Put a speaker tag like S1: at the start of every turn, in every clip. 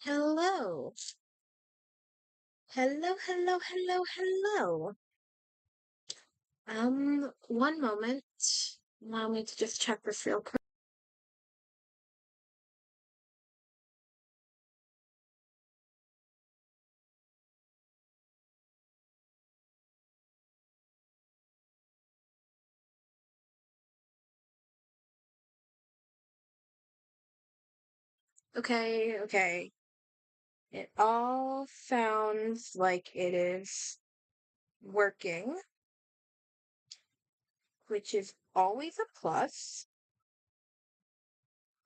S1: Hello. Hello, hello, hello, hello. One moment. Allow me to just check this real quick. Okay. It all sounds like it is working, which is always a plus.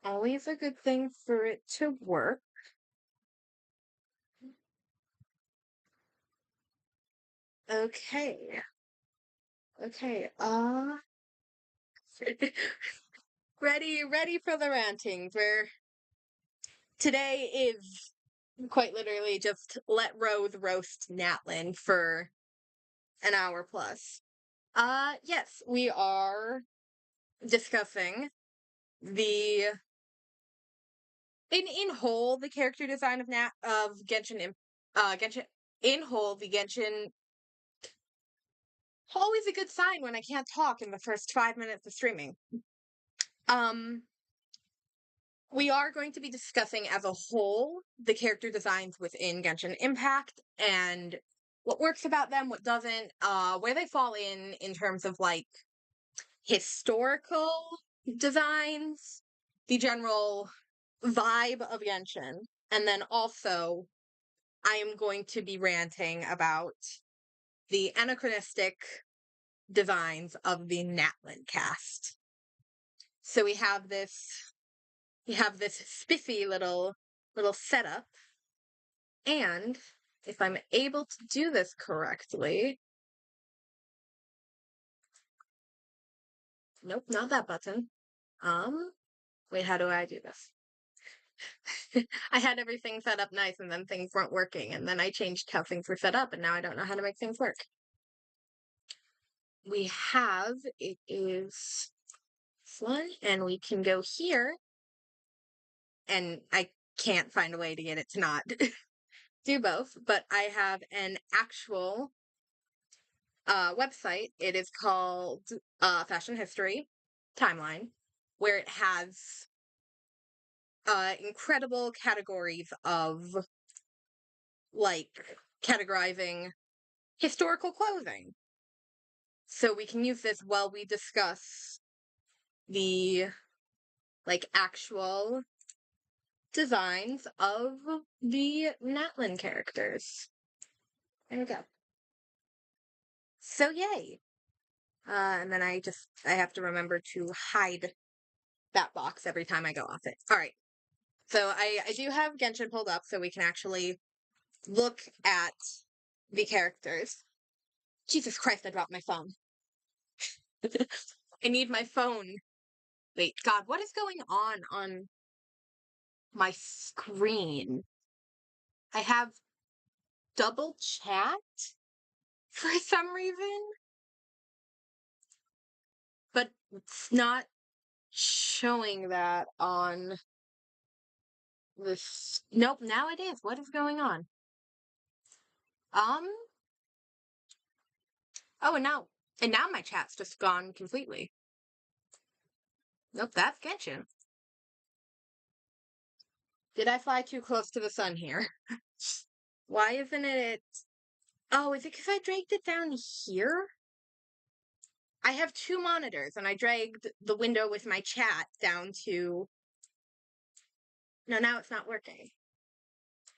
S1: Always a good thing for it to work. Okay. Okay. Ready for the rantings where today is quite literally just let Rose roast Natlan for an hour plus. Yes, we are discussing the in whole the character design of Genshin in whole the Genshin. Always a good sign when I can't talk in the first 5 minutes of streaming. Um, we are going to be discussing as a whole the character designs within Genshin Impact and what works about them, what doesn't, where they fall in terms of like historical designs, the general vibe of Genshin, and then also I am going to be ranting about the anachronistic designs of the Natlan cast. So we have this spiffy little setup, and if I'm able to do this correctly, nope, not that button. Wait, how do I do this? I had everything set up nice and then things weren't working, and then I changed how things were set up, and now I don't know how to make things work. It is one, and we can go here, and I can't find a way to get it to not do both, but I have an actual website. It is called Fashion History Timeline, where it has incredible categories of like categorizing historical clothing. So we can use this while we discuss the like actual designs of the Natlan characters. There we go. So yay. And then I have to remember to hide that box every time I go off it. All right. So I do have Genshin pulled up so we can actually look at the characters. Jesus Christ, I dropped my phone. I need my phone. Wait, God, what is going on my screen? I have double chat for some reason, but it's not showing that on this. Nope, now it is. What is going on? Um, oh, and now my chat's just gone completely. Nope, that's Genshin. Did I fly too close to the sun here? Why isn't it? Oh, is it because I dragged it down here? I have two monitors and I dragged the window with my chat down to. No, now it's not working.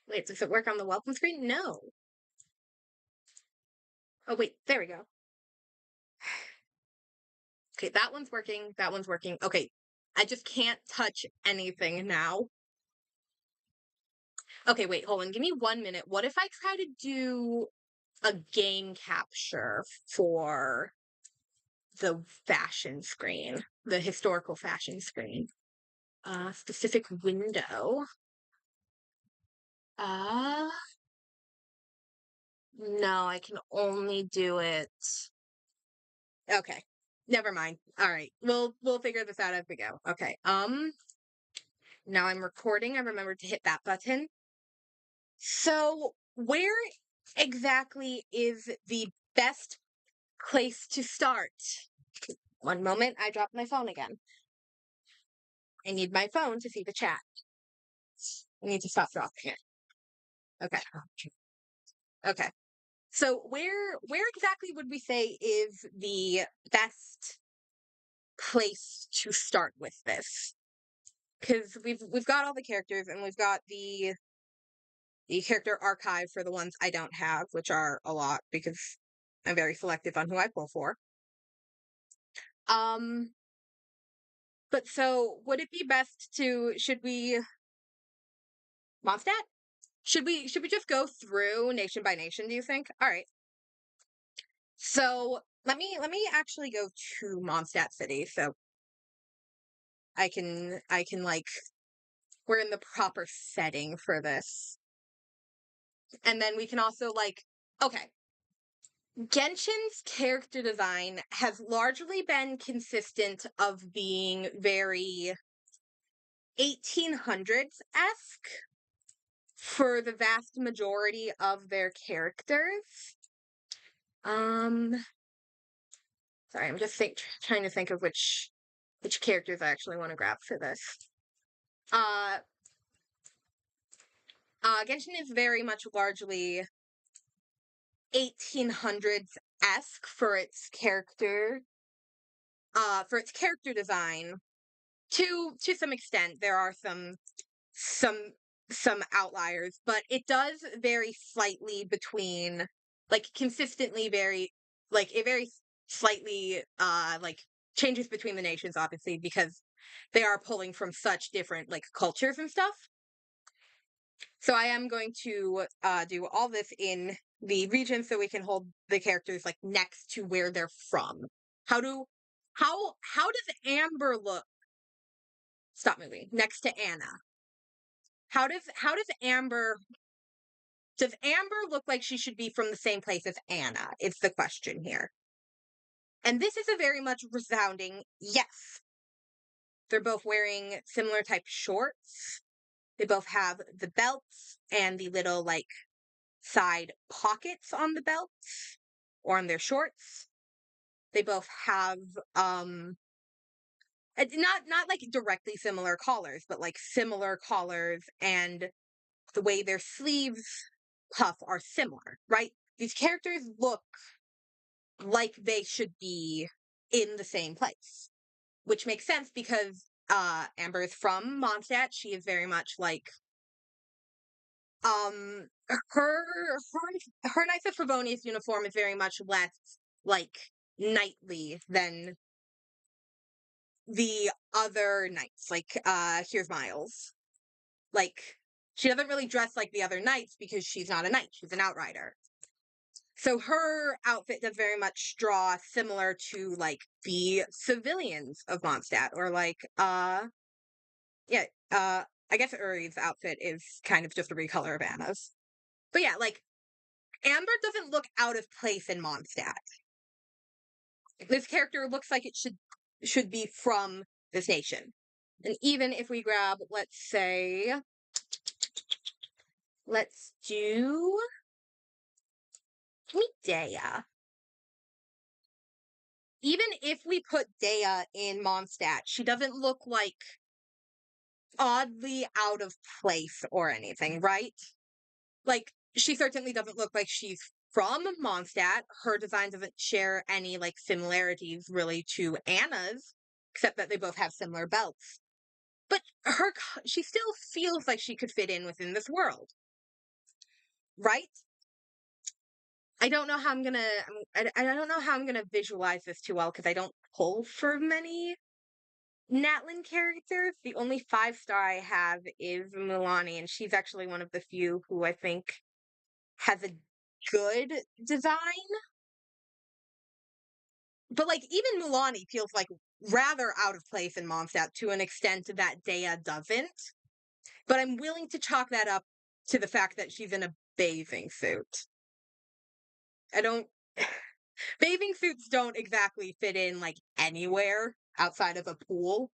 S1: Wait, does it work on the welcome screen? No. Oh, wait, there we go. Okay, that one's working. That one's working. Okay, I just can't touch anything now. Okay, wait, hold on. Give me 1 minute. What if I try to do a game capture for the fashion screen, the historical fashion screen? Specific window. Uh, no, I can only do it. Okay, never mind. All right, we'll figure this out as we go. Okay. Now I'm recording. I remembered to hit that button. So, where exactly is the best place to start? One moment, I dropped my phone again. I need my phone to see the chat. I need to stop dropping it. Okay. Okay. So where exactly would we say is the best place to start with this? Because we've got all the characters and we've got the character archive for the ones I don't have, which are a lot because I'm very selective on who I pull for. Um but so would it be best to should we Mondstadt? Should we just go through nation by nation, do you think? All right. So let me actually go to Mondstadt City so I can like we're in the proper setting for this. And then we can also like okay. Genshin's character design has largely been consistent of being very 1800s-esque for the vast majority of their characters. Sorry, I'm just trying to think of which characters I actually want to grab for this. Uh, Genshin is very much largely 1800s-esque for its character design. To some extent, there are some some outliers, but it does vary slightly between like consistently very like it very slightly like changes between the nations obviously because they are pulling from such different like cultures and stuff. So I am going to do all this in the region so we can hold the characters like next to where they're from. How do how does Amber look? Stop moving. Next to Anna. Does Amber look like she should be from the same place as Anna? Is the question here. And this is a very much resounding yes. They're both wearing similar type shorts. They both have the belts and the little like side pockets on the belts or on their shorts. They both have not like directly similar collars, but like similar collars and the way their sleeves puff are similar, right? These characters look like they should be in the same place, which makes sense because Amber is from Mondstadt. She is very much like um her her Knights of Favonius uniform is very much less like knightly than the other knights. Like here's Miles. Like she doesn't really dress like the other knights because she's not a knight, she's an outrider. So her outfit does very much draw similar to like the civilians of Mondstadt or like yeah, I guess Uri's outfit is kind of just a recolor of Anna's. But yeah, like Amber doesn't look out of place in Mondstadt. This character looks like it should be from this nation. And even if we grab, let's do meet Dea. Even if we put Dea in Mondstadt, she doesn't look like oddly out of place or anything, right? Like, she certainly doesn't look like she's from Mondstadt. Her design doesn't share any, like, similarities really to Anna's, except that they both have similar belts. But she still feels like she could fit in within this world, right? I don't know how I'm gonna, I don't know how I'm gonna visualize this too well because I don't pull for many Natlan characters. The only 5-star I have is Milani, and she's actually one of the few who I think has a good design. But like even Milani feels like rather out of place in Mondstadt to an extent that Dea doesn't. But I'm willing to chalk that up to the fact that she's in a bathing suit. I don't bathing suits don't exactly fit in like anywhere outside of a pool.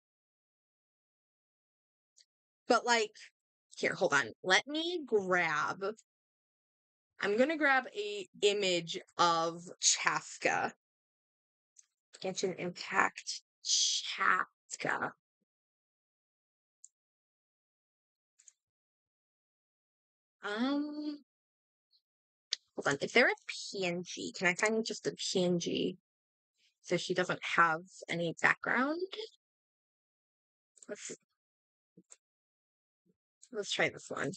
S1: But like Here, hold on. Let me grab. I'm gonna grab a image of Chaska. Genshin Impact Chaska. Hold on. Is there a PNG? Can I find just a PNG so she doesn't have any background? Let's try this one.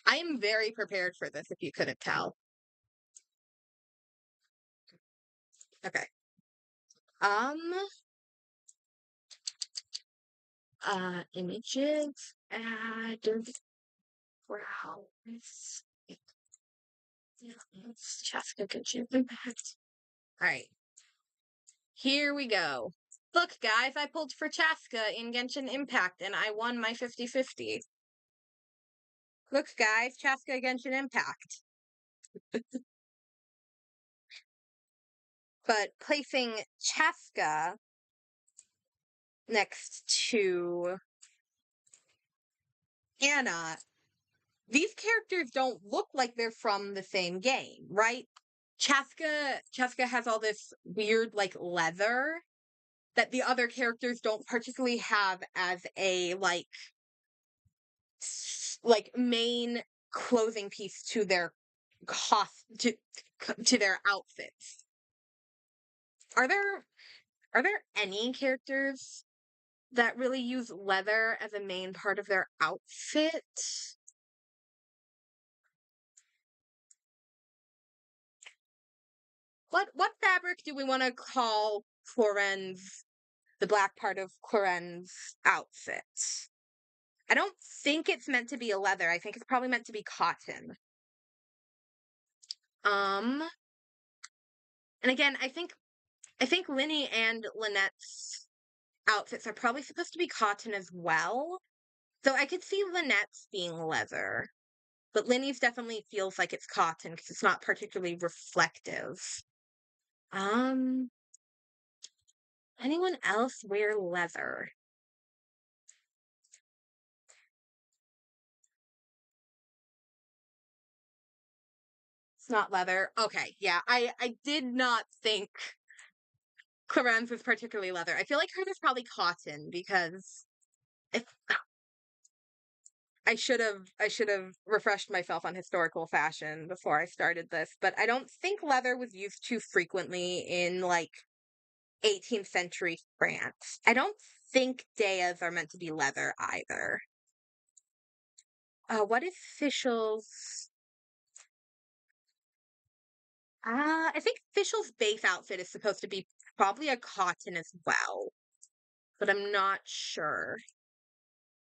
S1: I am very prepared for this, if you couldn't tell. Okay. Images, add, browse, Chaska Genshin Impact. Alright. Here we go. Look, guys, I pulled for Chaska in Genshin Impact, and I won my 50-50. Look, guys, Chaska Genshin Impact. But placing Chaska next to Anna, these characters don't look like they're from the same game, right? Chaska has all this weird, like, leather that the other characters don't particularly have as a, like main clothing piece to their to their outfits. Are there any characters that really use leather as a main part of their outfit? What fabric do we want to call the black part of Cloren's outfit? I don't think it's meant to be a leather. I think it's probably meant to be cotton. And again, I think Linny and Lynette's outfits are probably supposed to be cotton as well. So I could see Lynette's being leather. But Linny's definitely feels like it's cotton because it's not particularly reflective. Anyone else wear leather? It's not leather. Okay, yeah. I did not think Clarence was particularly leather. I feel like hers is probably cotton because if I should have refreshed myself on historical fashion before I started this, but I don't think leather was used too frequently in like 18th century France. I don't think Deas are meant to be leather either. What is Fischl's? I think Fischl's base outfit is supposed to be probably a cotton as well, but I'm not sure.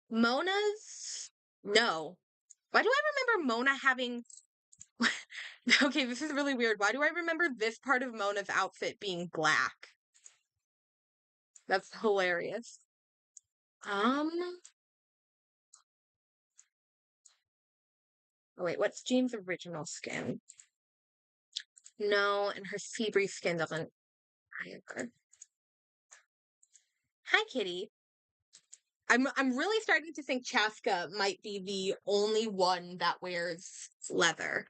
S1: Mona's? No. Why do I remember Mona having... Okay, this is really weird. Why do I remember this part of Mona's outfit being black? That's hilarious. Oh wait, what's Jean's original skin? No, and her Seabree skin doesn't either. Hi, Kitty. I'm really starting to think Chaska might be the only one that wears leather.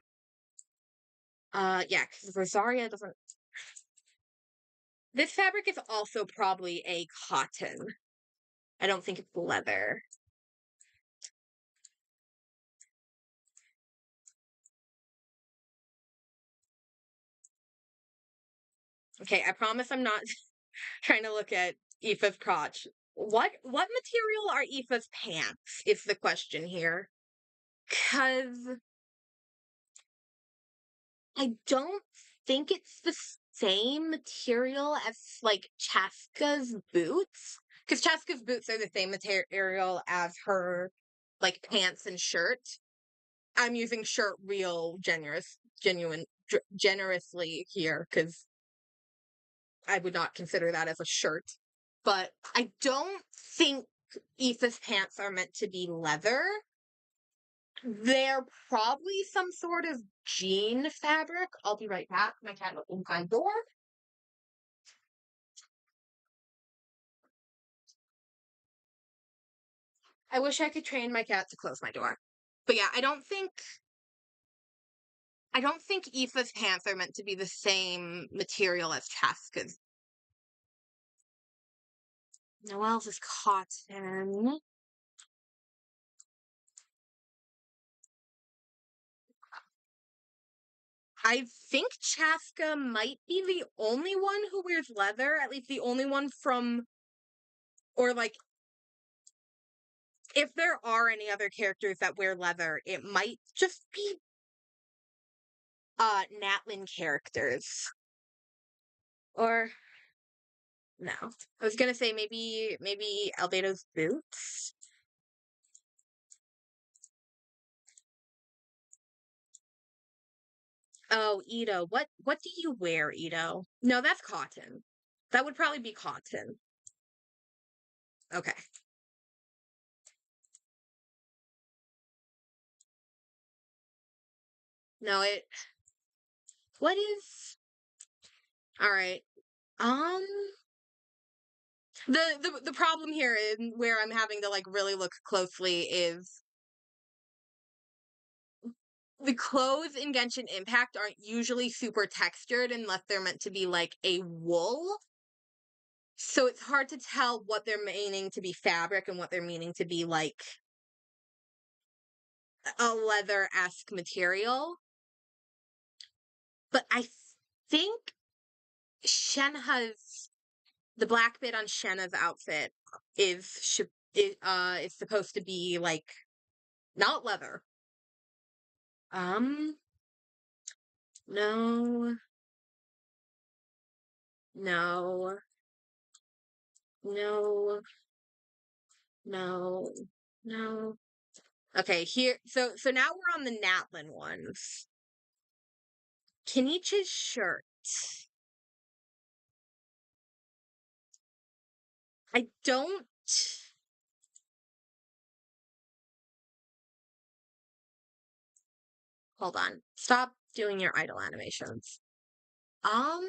S1: Yeah, because Rosaria doesn't. This fabric is also probably a cotton. I don't think it's leather. Okay, I promise I'm not trying to look at Aoife's crotch. What material are Aoife's pants is the question here. Cause I don't think it's the same material as like Chaska's boots. Because Chaska's boots are the same material as her like pants and shirt. I'm using shirt generously here because I would not consider that as a shirt. But I don't think Aoife's pants are meant to be leather. They're probably some sort of jean fabric. I'll be right back. My cat opened my door. I wish I could train my cat to close my door. But yeah, I don't think Aoife's pants are meant to be the same material as Chaska's. Noelle's is cotton. I think Chaska might be the only one who wears leather, at least the only one from, or like, if there are any other characters that wear leather, it might just be Natlan characters. Or no. I was gonna say maybe Albedo's boots. Oh, Ito. What do you wear, Ito? No, that's cotton. That would probably be cotton. Okay. No, what is all right. Um the problem here is where I'm having to like really look closely is the clothes in Genshin Impact aren't usually super textured unless they're meant to be like a wool. So it's hard to tell what they're meaning to be fabric and what they're meaning to be like a leather-esque material. But I think Shenha's the black bit on Shenna's outfit is supposed to be like not leather. Um, no, no, no, no, no. Okay, here. So now we're on the Natlan ones. Kenichi's shirt. I don't. Hold on. Stop doing your idle animations. Um.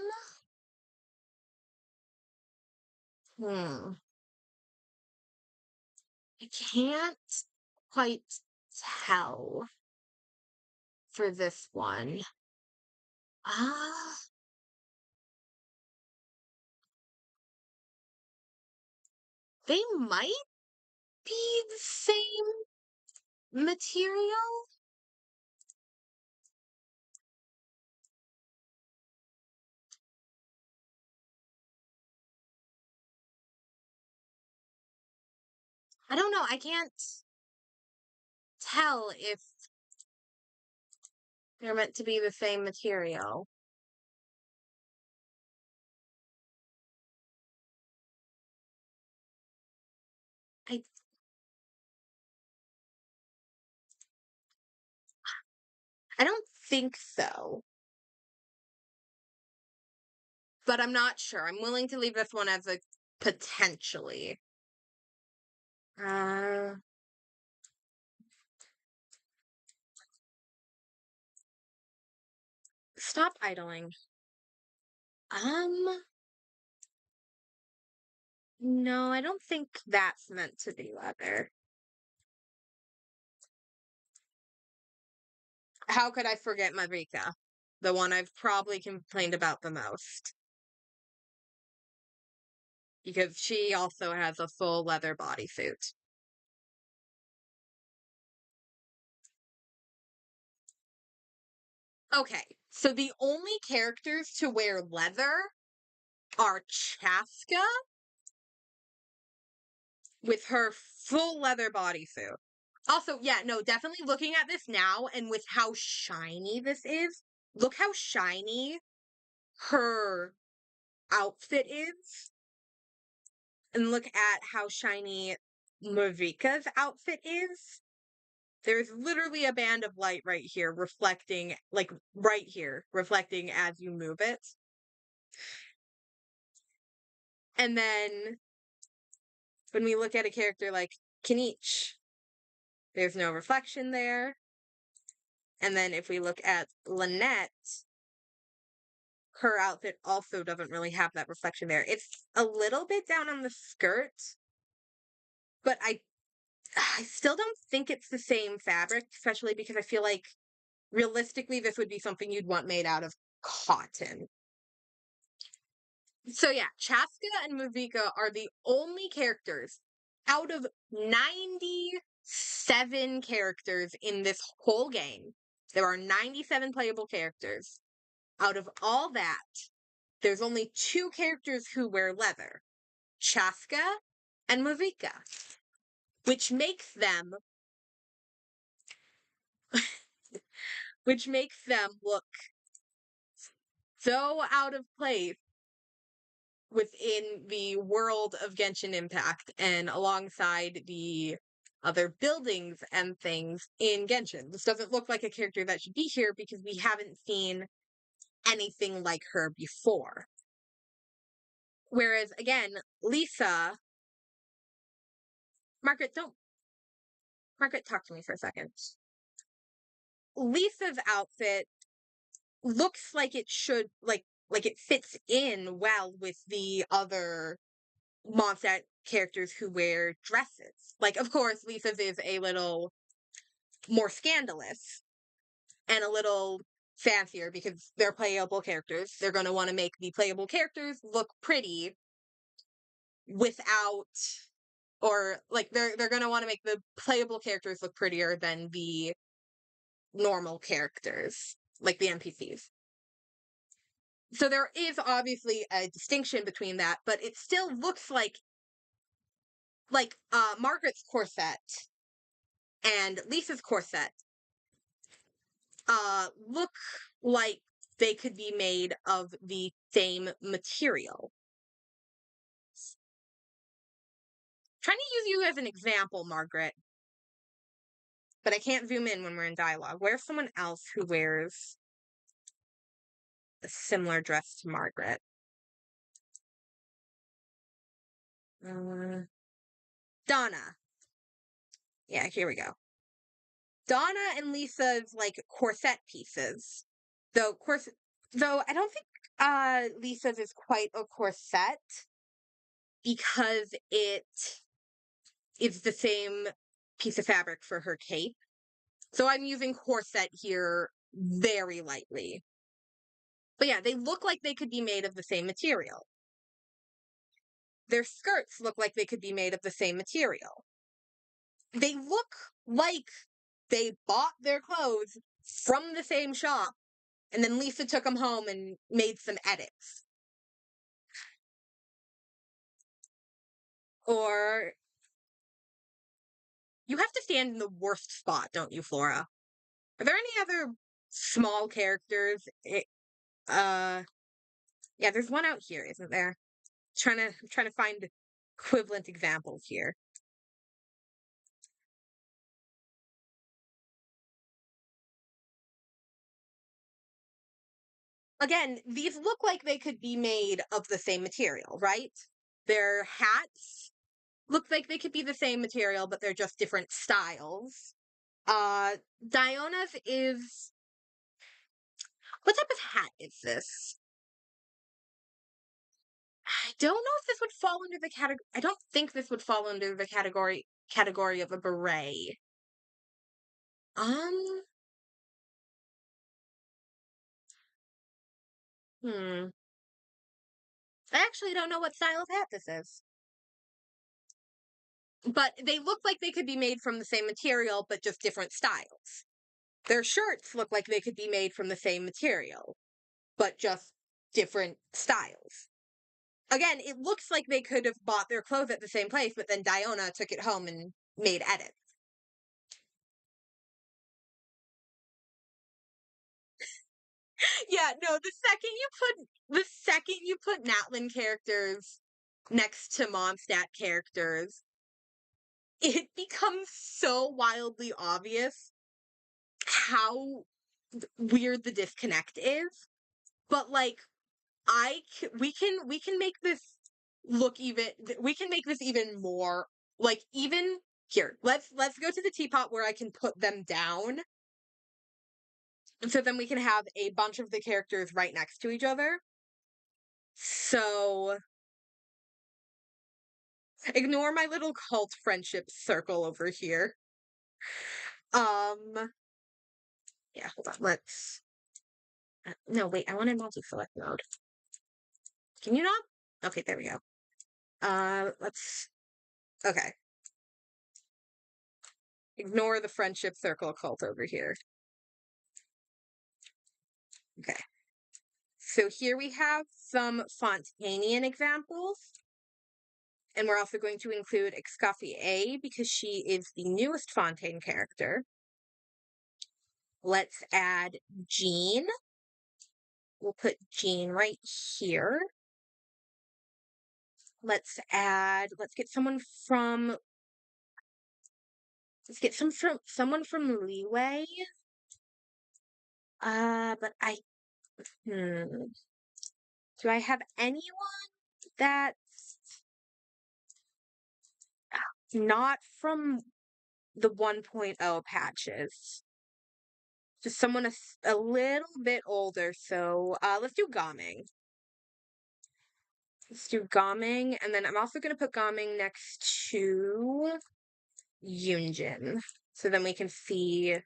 S1: Hmm. I can't quite tell for this one. Ah, they might be the same material. I don't know. I can't tell if they're meant to be the same material. I I don't think so. But I'm not sure. I'm willing to leave this one as a potentially. Uh, stop idling. Um, no, I don't think that's meant to be leather. How could I forget Marika? The one I've probably complained about the most. Because she also has a full leather bodysuit. Okay, so the only characters to wear leather are Chaska with her full leather bodysuit. Also, yeah, no, definitely looking at this now and with how shiny this is, look how shiny her outfit is. And look at how shiny Marika's outfit is. There's literally a band of light right here reflecting, like right here, reflecting as you move it. And then when we look at a character like Kinich, there's no reflection there. And then if we look at Lynette, her outfit also doesn't really have that reflection there. It's a little bit down on the skirt, but I still don't think it's the same fabric, especially because I feel like realistically this would be something you'd want made out of cotton. So yeah, Chaska and Mavika are the only characters out of 97 characters in this whole game. There are 97 playable characters. Out of all that, there's only 2 characters who wear leather. Chaska and Mavika. Which makes them look so out of place within the world of Genshin Impact and alongside the other buildings and things in Genshin. This doesn't look like a character that should be here because we haven't seen anything like her before. Whereas, again, Lisa... Margaret, talk to me for a second. Lisa's outfit looks like it should, like it fits in well with the other Mondstadt characters who wear dresses. Like, of course, Lisa's is a little more scandalous and a little fancier because they're playable characters. They're going to want to make the playable characters look pretty without, or like they're going to want to make the playable characters look prettier than the normal characters, like the NPCs. So there is obviously a distinction between that, but it still looks like Margaret's corset and Lisa's corset look like they could be made of the same material. Trying to use you as an example, Margaret. But I can't zoom in when we're in dialogue. Where's someone else who wears a similar dress to Margaret? Donna. Yeah, here we go. Donna and Lisa's, like, corset pieces. Though I don't think Lisa's is quite a corset because it is the same piece of fabric for her cape. So I'm using corset here very lightly. But yeah, they look like they could be made of the same material. Their skirts look like they could be made of the same material. They look like they bought their clothes from the same shop, and then Lisa took them home and made some edits. Or you have to stand in the worst spot, don't you, Flora? Are there any other small characters? Yeah, there's one out here, isn't there? I'm trying to find equivalent examples here. Again, these look like they could be made of the same material, right? Their hats look like they could be the same material, but they're just different styles. Diona's is... What type of hat is this? I don't know if this would fall under the category... I don't think this would fall under the category of a beret. Um... I actually don't know what style of hat this is. But they look like they could be made from the same material, but just different styles. Their shirts look like they could be made from the same material, but just different styles. Again, it looks like they could have bought their clothes at the same place, but then Diona took it home and made edits. Yeah, no, the second you put Natlan characters next to Mondstadt characters, it becomes so wildly obvious how weird the disconnect is. But like we can make this look even, we can make this even more, like, even here. Let's go to the teapot where I can put them down. So then we can have a bunch of the characters right next to each other. So Ignore my little cult friendship circle over here. Yeah, hold on. Let's. No, wait. I want in multi-select mode. Can you not? Okay, there we go. Let's. Okay. Ignore the friendship circle cult over here. Okay. So here we have some Fontanian examples. And we're also going to include Escoffier because she is the newest Fontaine character. Let's add Jean. We'll put Jean right here. Let's get someone from someone from Leeway. But do I have anyone that's not from the 1.0 patches? Just someone a little bit older, so let's do Gaming. Let's do Gaming, and then I'm also going to put Gaming next to Yunjin. So then we can see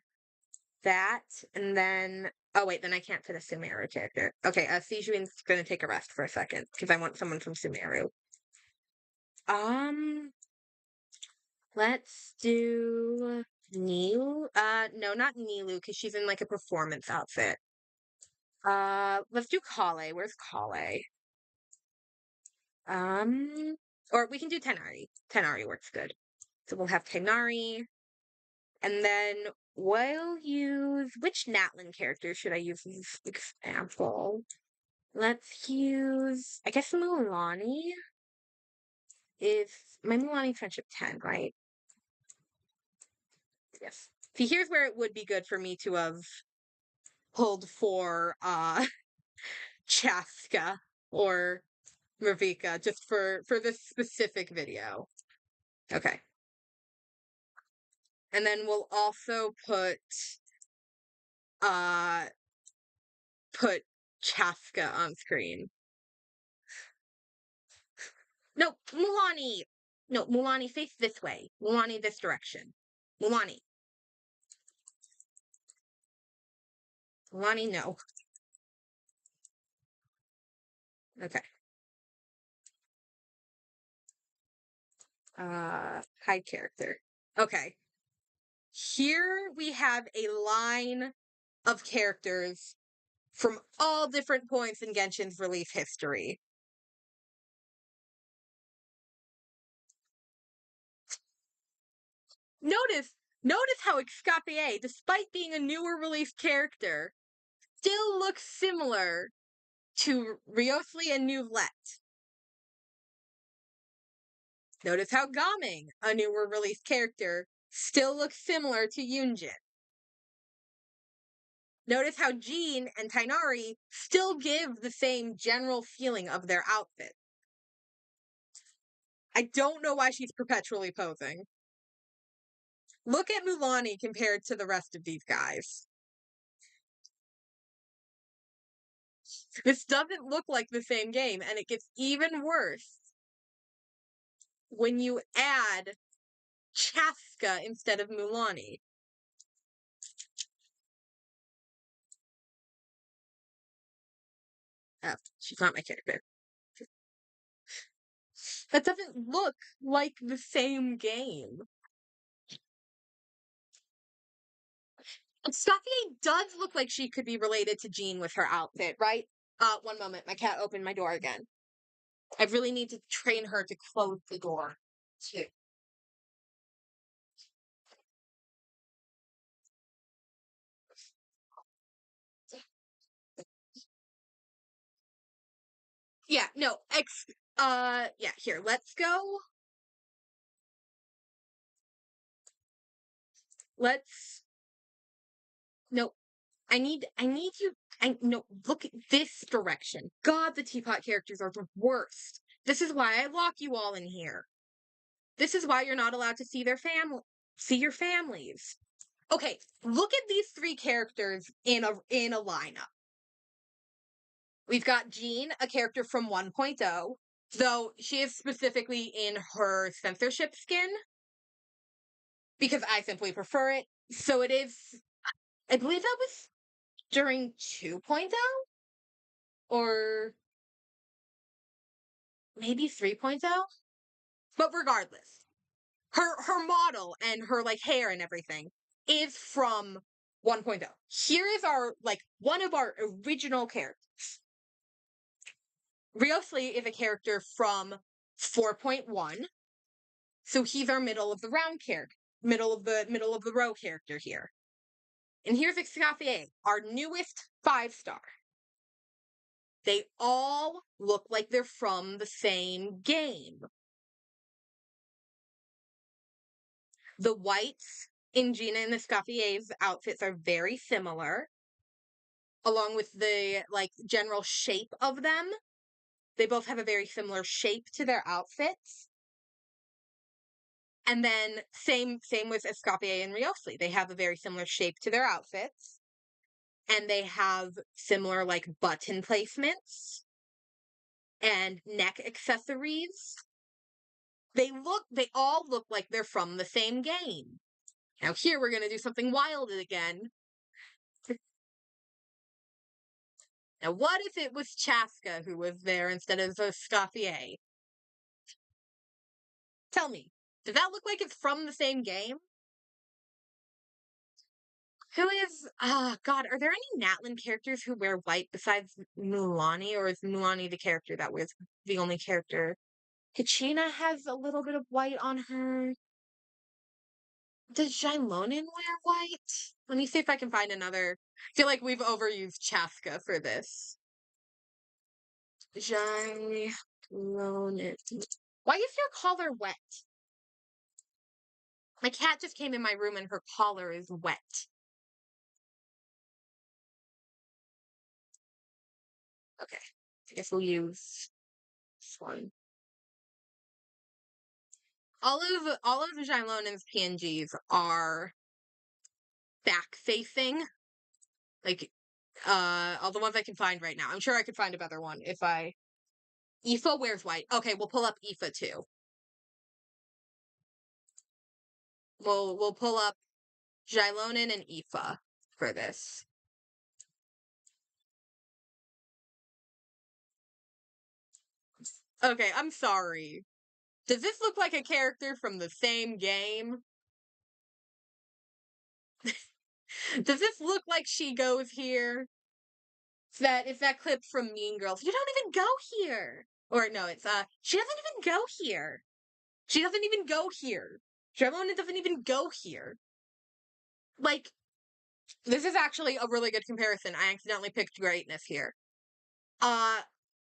S1: that, and then... Oh, wait, then I can't put a Sumeru character. Okay, Sijuin's going to take a rest for a second, because I want someone from Sumeru. Let's do... Nilu? No, not Nilu, because she's in, like, a performance outfit. Let's do Kale. Where's Kale? Or we can do Tenari. Tenari works good. So we'll have Tenari. And then we'll use... Which Natlan character should I use as example? Let's use... I guess Mulani is... My Mulani friendship 10, right? Yes. See, here's where it would be good for me to have pulled for, Chaska or Ravika, just for this specific video. Okay. And then we'll also put Chaska on screen. No, Mulani! No, Mulani, face this way. Mulani, this direction. Mulani. Mulani, no. Okay. Hide character. Okay. Here we have a line of characters from all different points in Genshin's release history. Notice how Escapier, despite being a newer release character, still looks similar to Riosli and Nuvlet. Notice how Gaming, a newer release character, still looks similar to Yunjin. Notice how Jean and Tainari still give the same general feeling of their outfit. I don't know why she's perpetually posing. Look at Mulani compared to the rest of these guys. This doesn't look like the same game, and it gets even worse when you add Chaska instead of Mulani. Oh, she's not my character. That doesn't look like the same game. Stuffy does look like she could be related to Jean with her outfit, right? One moment. My cat opened my door again. I really need to train her to close the door, too. Yeah, no, yeah, here, let's go. No, I need you, no, look at this direction. God, the teapot characters are the worst. This is why I lock you all in here. This is why you're not allowed to see your families. Okay, look at these three characters in a lineup. We've got Jean, a character from 1.0. Though she is specifically in her censorship skin, because I simply prefer it. So it is, I believe that was during 2.0 or maybe 3.0. But regardless, her model and her like hair and everything is from 1.0. Here is our like one of our original characters. Riosli is a character from 4.1. So he's our middle of the round character, middle of the row character here. And here's Escoffier, our newest 5-star. They all look like they're from the same game. The whites in Gina and Escoffier's outfits are very similar, along with the like general shape of them. They both have a very similar shape to their outfits. And then same with Escoffier and Riosli. They have a very similar shape to their outfits. And they have similar like button placements and neck accessories. They all look like they're from the same game. Now here we're gonna do something wild again. Now what if it was Chaska who was there instead of Escoffier? Tell me, does that look like it's from the same game? Who is, God, are there any Natlan characters who wear white besides Mulani, or is Mulani the character that wears the only character? Kachina has a little bit of white on her. Does Jailonin wear white? Let me see if I can find another. I feel like we've overused Chaska for this. Jailonin. Why is your collar wet? My cat just came in my room and her collar is wet. Okay. I guess we'll use this one. All of Jailonin's PNGs are back facing. Like all the ones I can find right now. I'm sure I could find a better one if I Aoife wears white. Okay, we'll pull up Aoife too. We'll pull up Jailonin and Aoife for this. Okay, I'm sorry. Does this look like a character from the same game? Does this look like she goes here? It's that clip from Mean Girls. You don't even go here. Or no, it's she doesn't even go here. She doesn't even go here. Jailonin doesn't even go here. Like, this is actually a really good comparison. I accidentally picked greatness here.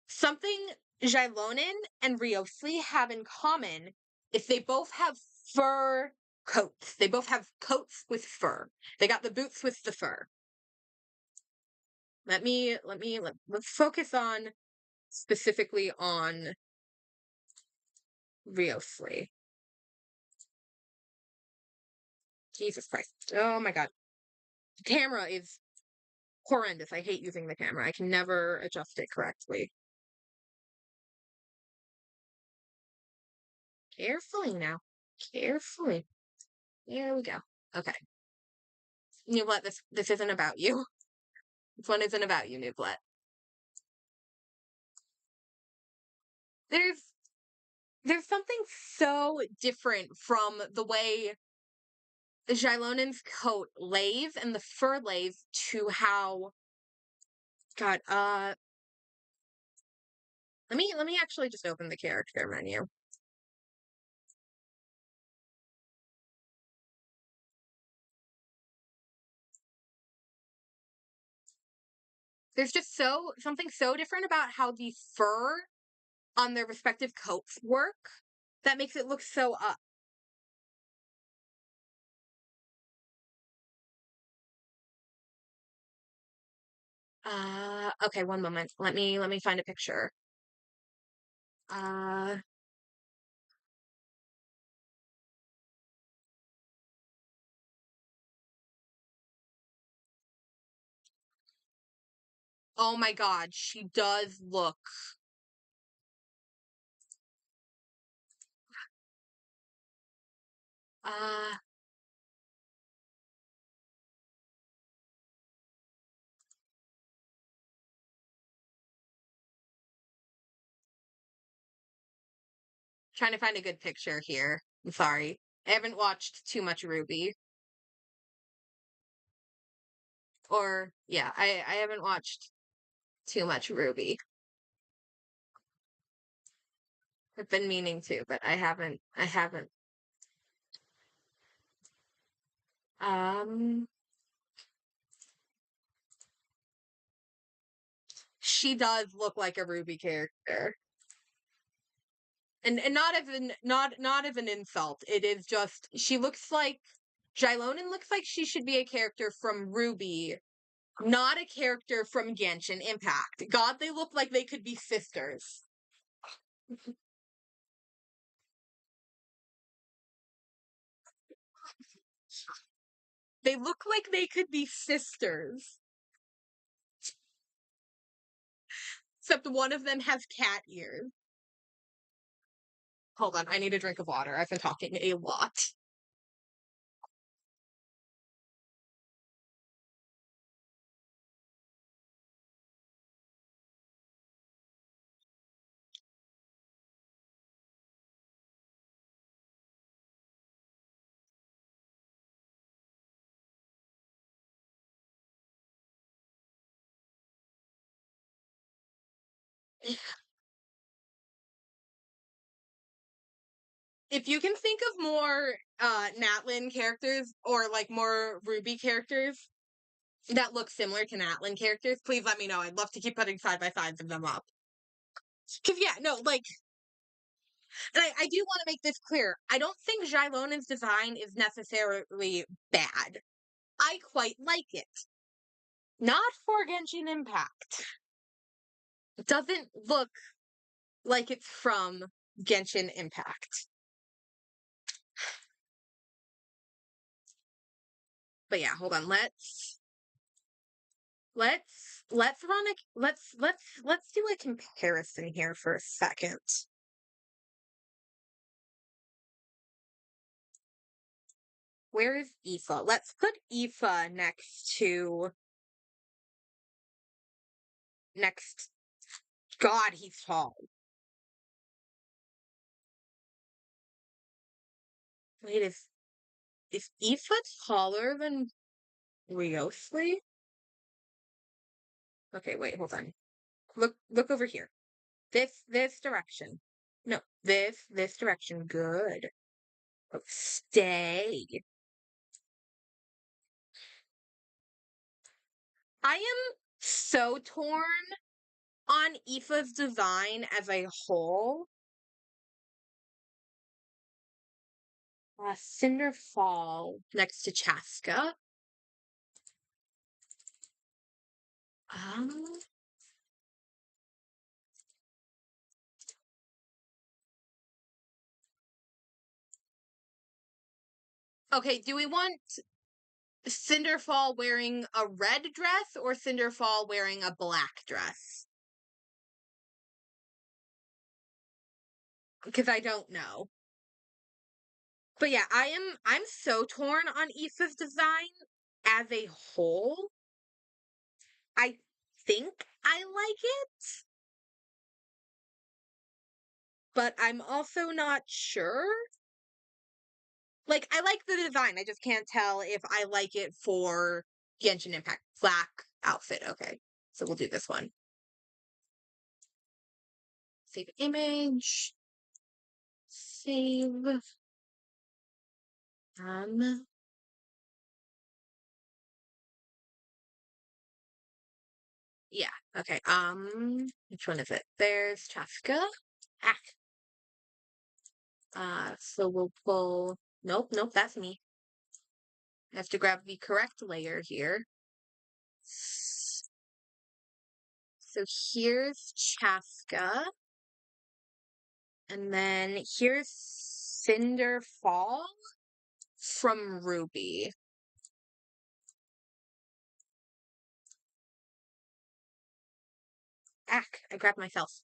S1: Something Jailonin and Riosli have in common is they both have fur coats. They both have coats with fur. They got the boots with the fur. Let's focus on specifically on Riosli. Jesus Christ. Oh my god. The camera is horrendous. I hate using the camera. I can never adjust it correctly. Carefully now. Carefully. There we go. Okay. Nublet, this isn't about you. This one isn't about you, Nublet. There's something so different from the way Jailonin's coat lays and the fur lays to how God, let me actually just open the character menu. There's just something so different about how the fur on their respective coats work that makes it look so up. Okay, one moment. Let me find a picture. Uh, oh my god, she does look Uh, Trying to find a good picture here. I'm sorry. I haven't watched too much Ruby. Or, yeah, I haven't watched too much Ruby. I've been meaning to, but I haven't. Um, she does look like a Ruby character. And not as an insult. It is just she looks like Jailonen looks like she should be a character from Ruby, not a character from Genshin Impact. God, they look like they could be sisters. They look like they could be sisters. Except one of them has cat ears. Hold on, I need a drink of water. I've been talking a lot. If you can think of more Natlan characters or like more Ruby characters that look similar to Natlan characters, please let me know. I'd love to keep putting side by sides of them up. Because yeah, no, like, and I do want to make this clear. I don't think Jailonen's design is necessarily bad. I quite like it. Not for Genshin Impact. It doesn't look like it's from Genshin Impact. But yeah, hold on. Let's run a let's do a comparison here for a second. Where is Aoife? Let's put Aoife next. God, he's tall. Wait, is Aoife taller than Riosli? Okay, wait, hold on. Look over here. This direction. No, this direction. Good. Oh, stay. I am so torn on Aoife's design as a whole. Cinderfall next to Chaska. Um, okay, do we want Cinderfall wearing a red dress or Cinderfall wearing a black dress? Because I don't know. But yeah, I'm so torn on Aoife's design as a whole. I think I like it, but I'm also not sure. Like, I like the design. I just can't tell if I like it for Genshin Impact. Black outfit. Okay. So we'll do this one. Save image. Save. Um. Yeah. Okay. Which one is it? There's Chaska. Ah. So we'll pull. Nope. That's me. I have to grab the correct layer here. So here's Chaska. And then here's Cinderfall from Ruby. I grabbed myself.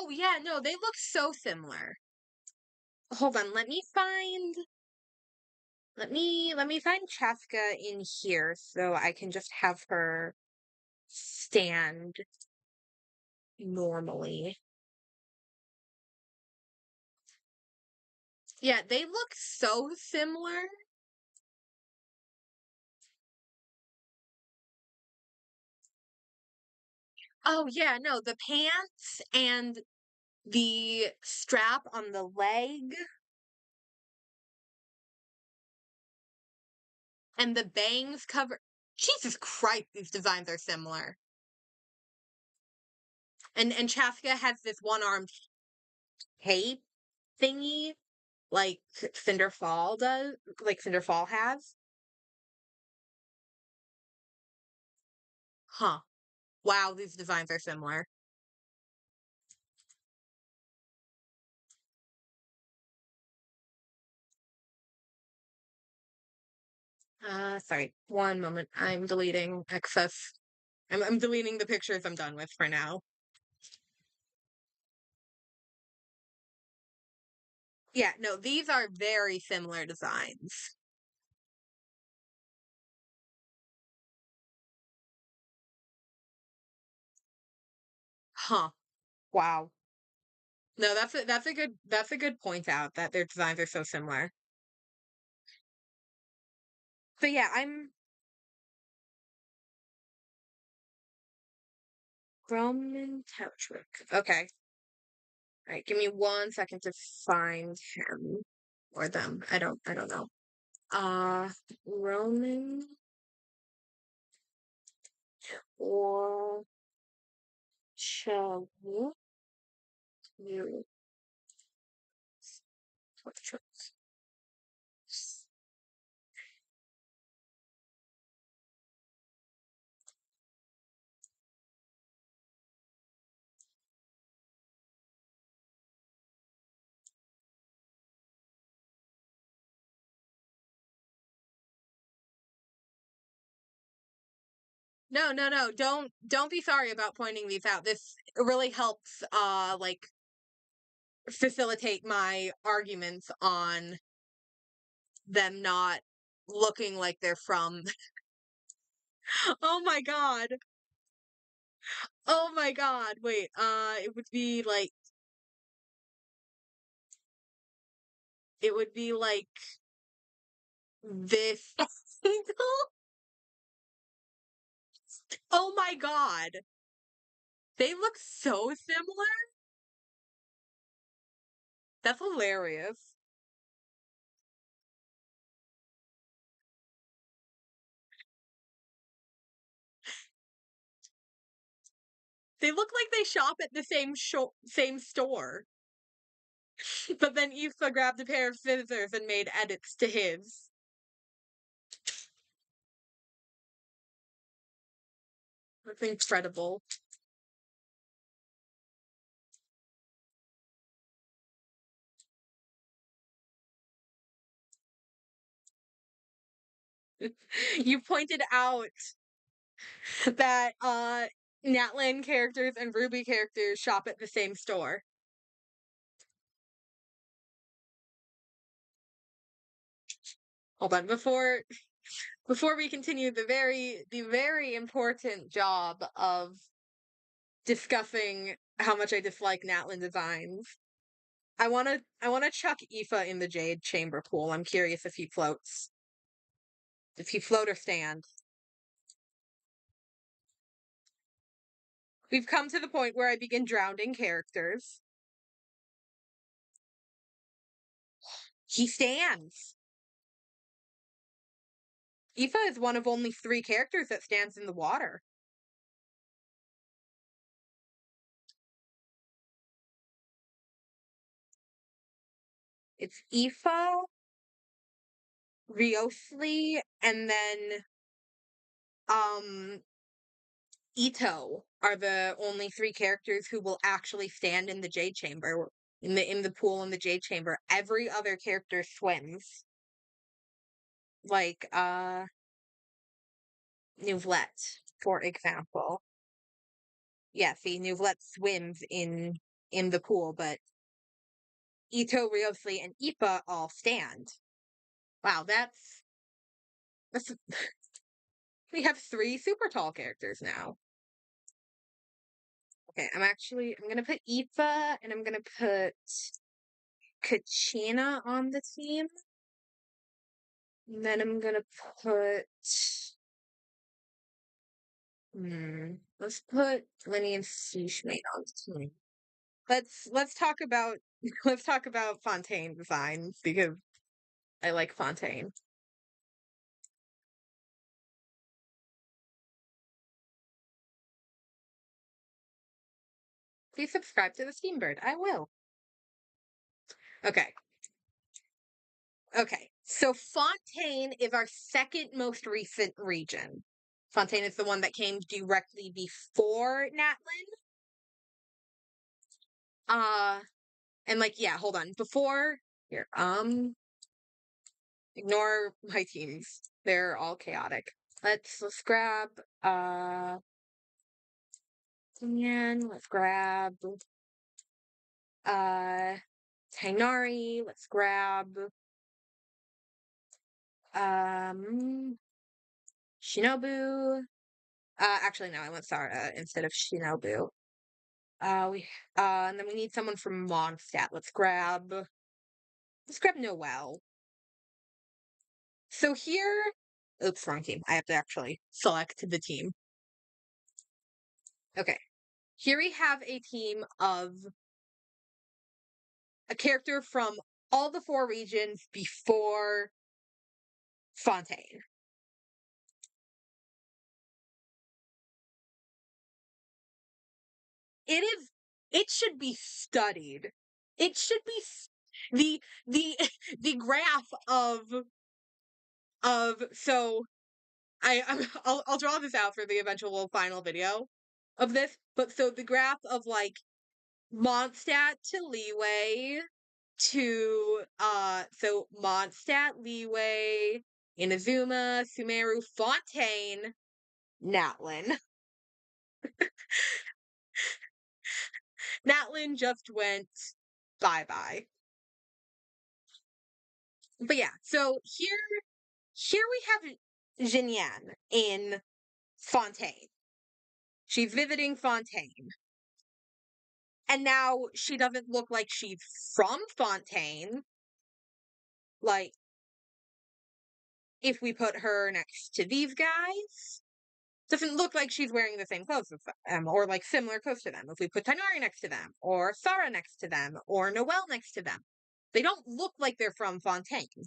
S1: Oh, yeah, no, they look so similar. Hold on, let me find Chaska in here so I can just have her stand normally. Yeah, they look so similar. Oh, yeah, no, the pants and the strap on the leg and the bangs cover. Jesus Christ, these designs are similar. And Chaska has this one-armed cape thingy, like Cinderfall does, like Cinderfall has. Huh. Wow, these designs are similar. Sorry, one moment. I'm deleting excess. I'm deleting the pictures I'm done with for now. Yeah, no, these are very similar designs. Huh. Wow. No, that's a good point out that their designs are so similar. So yeah, I'm Roman Touchwick. Okay. All right, give me 1 second to find him or them. I don't know. Uh Roman or Chug. No, no, no. Don't be sorry about pointing these out. This really helps like facilitate my arguments on them not looking like they're from. Oh my god. Oh my god. Wait. It would be like this. Oh my god. They look so similar. That's hilarious. They look like they shop at the same store. But then Issa grabbed a pair of scissors and made edits to his. That's incredible. You pointed out that Natlan characters and Ruby characters shop at the same store. Hold on, before we continue the very important job of discussing how much I dislike Natlan designs. I wanna chuck Aoife in the Jade Chamber pool. I'm curious if he floats. If he float or stand. We've come to the point where I begin drowning characters. He stands. Aoife is one of only 3 characters that stands in the water. It's Aoife, Riosli, and then um Ito are the only 3 characters who will actually stand in the Jade Chamber, in the pool in the Jade Chamber. Every other character swims. Like Nouvlet, for example. Yeah, see, Nouvlet swims in in the pool, but Ito, Ryosley, and Ipa all stand. Wow, that's we have 3 super tall characters now. Okay, I'm gonna put Ipa and I'm gonna put Kachina on the team. And then I'm gonna put let's put Lenny and Sushmate on the team. Let's talk about let's talk about Fontaine designs because I like Fontaine. Please subscribe to the Steambird. I will. Okay. Okay. So Fontaine is our second most recent region. Fontaine is the one that came directly before Natlan. And like, yeah, hold on. Before here, ignore my teams. They're all chaotic. Let's grab let's grab Tainari, let's grab Shinobu. Actually no, I want Sara instead of Shinobu. And then we need someone from Mondstadt. Let's grab Noelle. So here, oops, wrong team. I have to actually select the team. Okay. Here we have a team of a character from all the 4 regions before Fontaine. It should be studied. It should be the the graph of so I'll draw this out for the eventual final video of this, but so the graph of like Mondstadt to Leeway to so Mondstadt, Leeway, Inazuma, Sumeru, Fontaine, Natlan. Natlan just went bye-bye. But yeah, so here we have Jinyan in Fontaine. She's visiting Fontaine. And now she doesn't look like she's from Fontaine. Like, if we put her next to these guys, doesn't look like she's wearing the same clothes as them, or like similar clothes to them. If we put Tainari next to them, or Sara next to them, or Noelle next to them, they don't look like they're from Fontaine.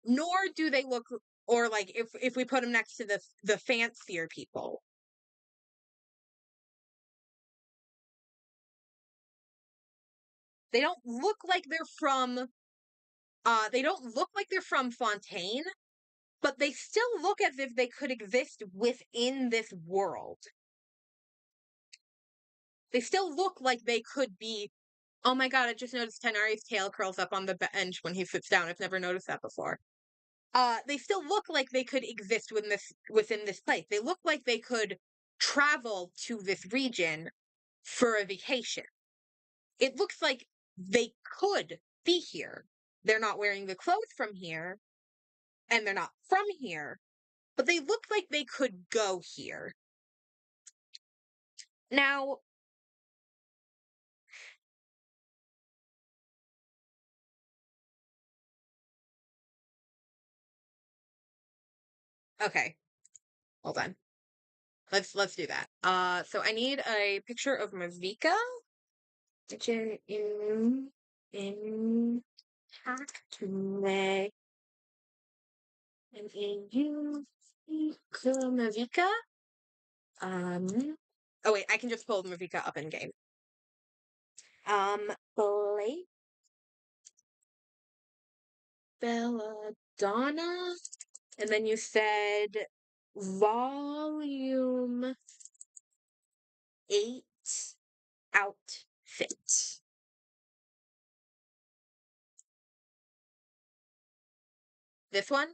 S1: Nor do they look, or like if we put them next to the fancier people, they don't look like they're from. They don't look like they're from Fontaine, but they still look as if they could exist within this world. They still look like they could be. Oh my god, I just noticed Tenari's tail curls up on the bench when he sits down. I've never noticed that before. They still look like they could exist within this place. They look like they could travel to this region for a vacation. It looks like they could be here. They're not wearing the clothes from here, and they're not from here, but they look like they could go here. Now, okay, hold on. Let's do that. So I need a picture of Mavika. Picture in Hackney. And in you Mavika. Oh wait, I can just pull Mavika up in game. Blake Belladonna. And then you said volume 8 outfit. This one?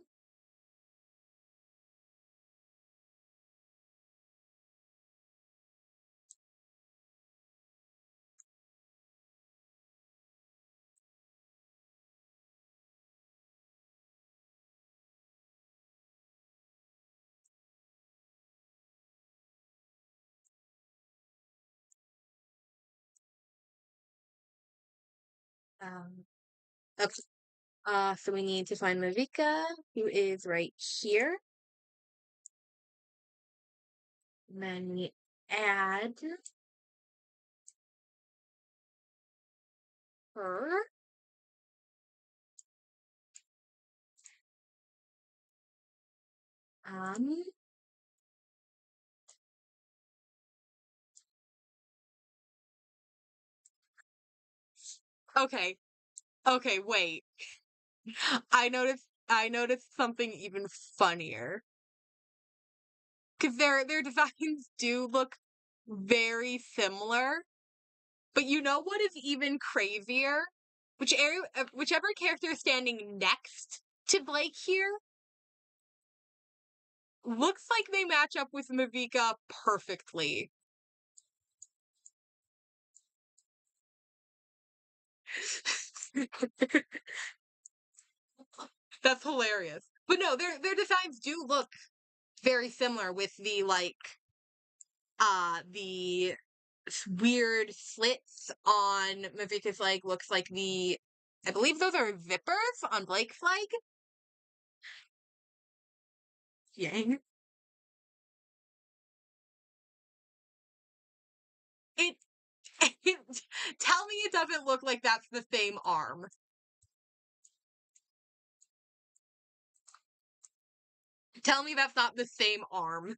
S1: Um, okay. So we need to find Mavika, who is right here. And then we add her. Um, okay. Okay, wait. I noticed something even funnier. Because their designs do look very similar. But you know what is even crazier? Whichever character is standing next to Blake here looks like they match up with Mavika perfectly. That's hilarious. But no, their designs do look very similar with the weird slits on Mavika's leg looks like I believe those are zippers on Blake's leg. Yang. It, it tell me it doesn't look like that's the same arm. Tell me that's not the same arm.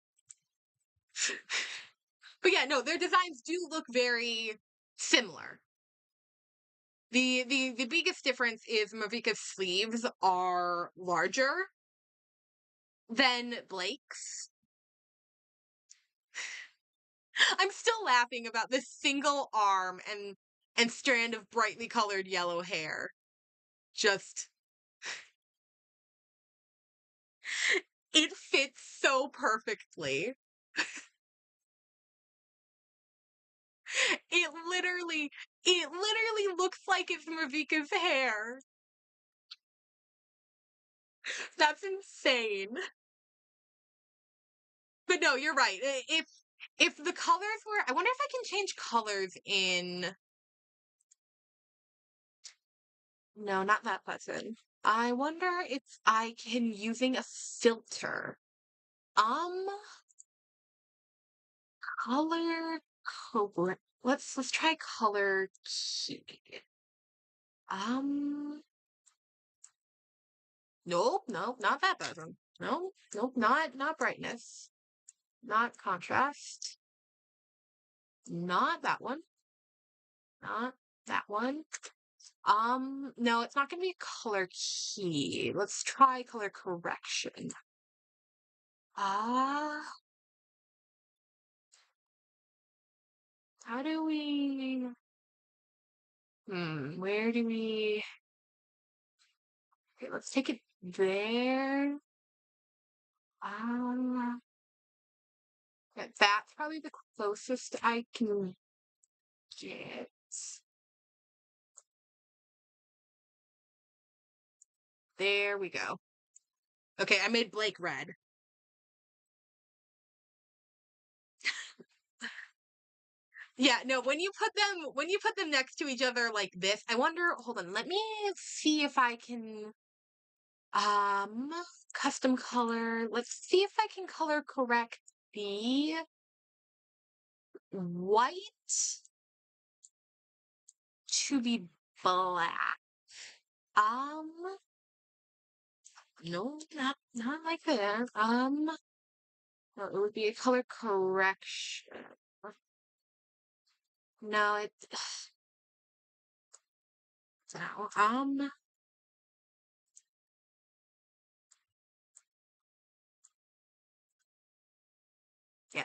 S1: But yeah, no, their designs do look very similar. The biggest difference is Mavika's sleeves are larger than Blake's. I'm still laughing about this single arm and strand of brightly colored yellow hair. Just it fits so perfectly. It literally looks like it's Mavika's hair. That's insane. But no, you're right. If the colors were, I wonder if I can change colors in. No, not that button. I wonder if I can using a filter. Um, color correct. Let's try color key. Um, nope, not that button. Nope, not brightness, not contrast, not that one, not that one. No, it's not gonna be color key. Let's try color correction. Ah, how do we? Where do we? Okay, let's take it there. Um, yeah, that's probably the closest I can get. There we go. Okay, I made Blake red. Yeah, no, when you put them next to each other like this, I wonder, hold on, let me see if I can um custom color. Let's see if I can color correct the white to be black. Um, no, not like that. No, it would be a color correction. No, it no. Yeah,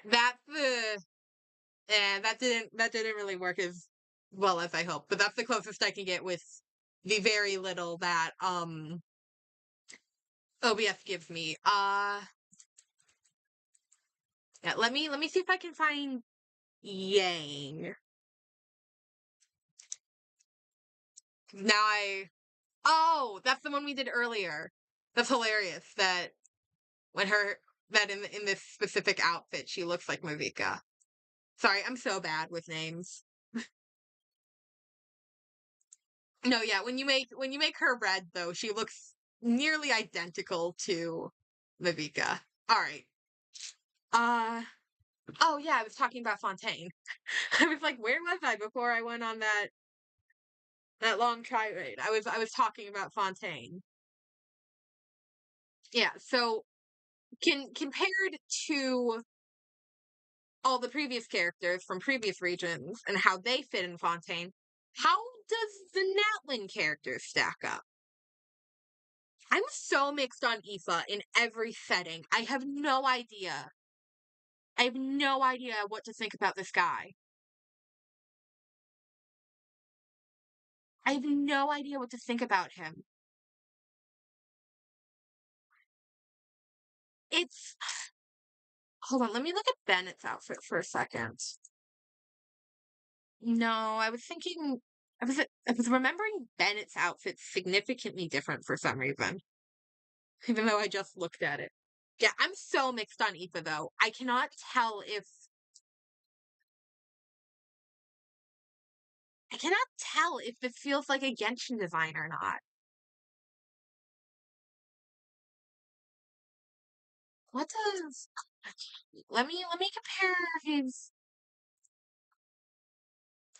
S1: that didn't really work as well as I hoped, but that's the closest I can get with the very little that OBS gives me. Yeah, let me see if I can find Yang. Now oh, that's the one we did earlier. That's hilarious that when her that in this specific outfit she looks like Mavika. Sorry, I'm so bad with names. No, yeah, when you make her red though, she looks nearly identical to Viveka. All right. Uh oh yeah, I was talking about Fontaine. I was like, where was I before I went on that long tirade? I was talking about Fontaine. Yeah, so compared to all the previous characters from previous regions and how they fit in Fontaine, how does the Natlan character stack up? I'm so mixed on Aoife in every setting. I have no idea. I have no idea what to think about this guy. I have no idea what to think about him. It's hold on, let me look at Bennett's outfit for a second. No, I was remembering Bennett's outfit significantly different for some reason, even though I just looked at it. Yeah, I'm so mixed on Aoife though. I cannot tell if this feels like a Genshin design or not. What does let me compare his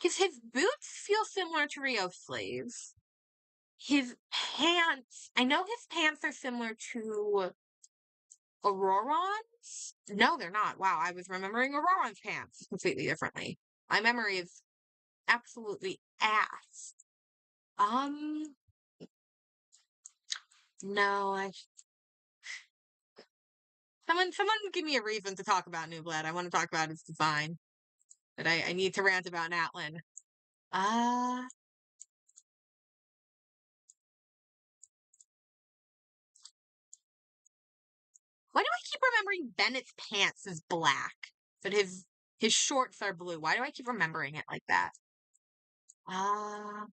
S1: because his boots feel similar to Rio's sleeves. His pants, I know his pants are similar to Auroron's. No, they're not. Wow, I was remembering Auroron's pants completely differently. My memory is absolutely ass. Um, no, someone give me a reason to talk about New Blood. I want to talk about his design. But I need to rant about Natlan. Uh why do I keep remembering Bennett's pants is black, but his shorts are blue? Why do I keep remembering it like that? Uh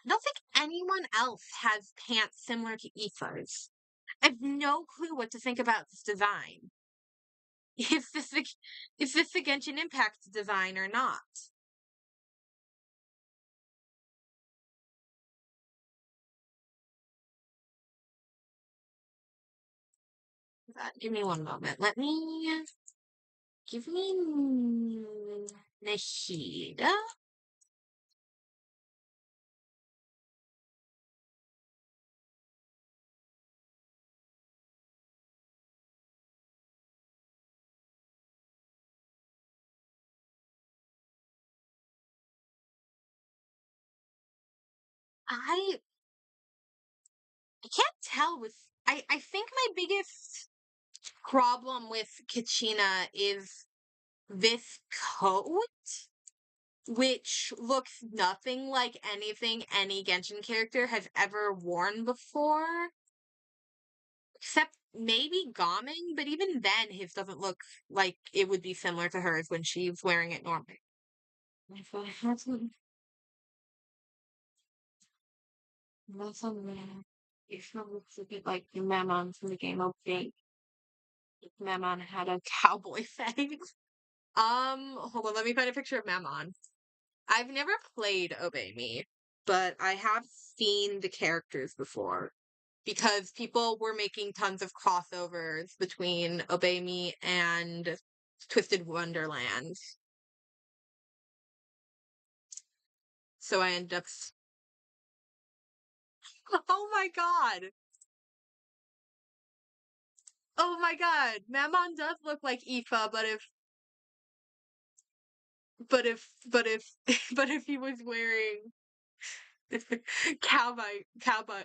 S1: I don't think anyone else has pants similar to Aoife's. I have no clue what to think about this design. Is this the, is this the Genshin Impact design or not? Give me one moment. Give me Nahida. I I can't tell with I think my biggest problem with Kachina is this coat, which looks nothing like anything any Genshin character has ever worn before. Except maybe Gaming, but even then his doesn't look like it would be similar to hers when she's wearing it normally. If I had to that's on there. It looks a bit like Memon from the game of Fate. If Memon had a cowboy face. Hold on, let me find a picture of Memon. I've never played Obey Me, but I have seen the characters before because people were making tons of crossovers between Obey Me and Twisted Wonderland. So I ended up. Oh my god! Oh my god! Mammon does look like Aoife, but if, but if he was wearing cowboy, cowboy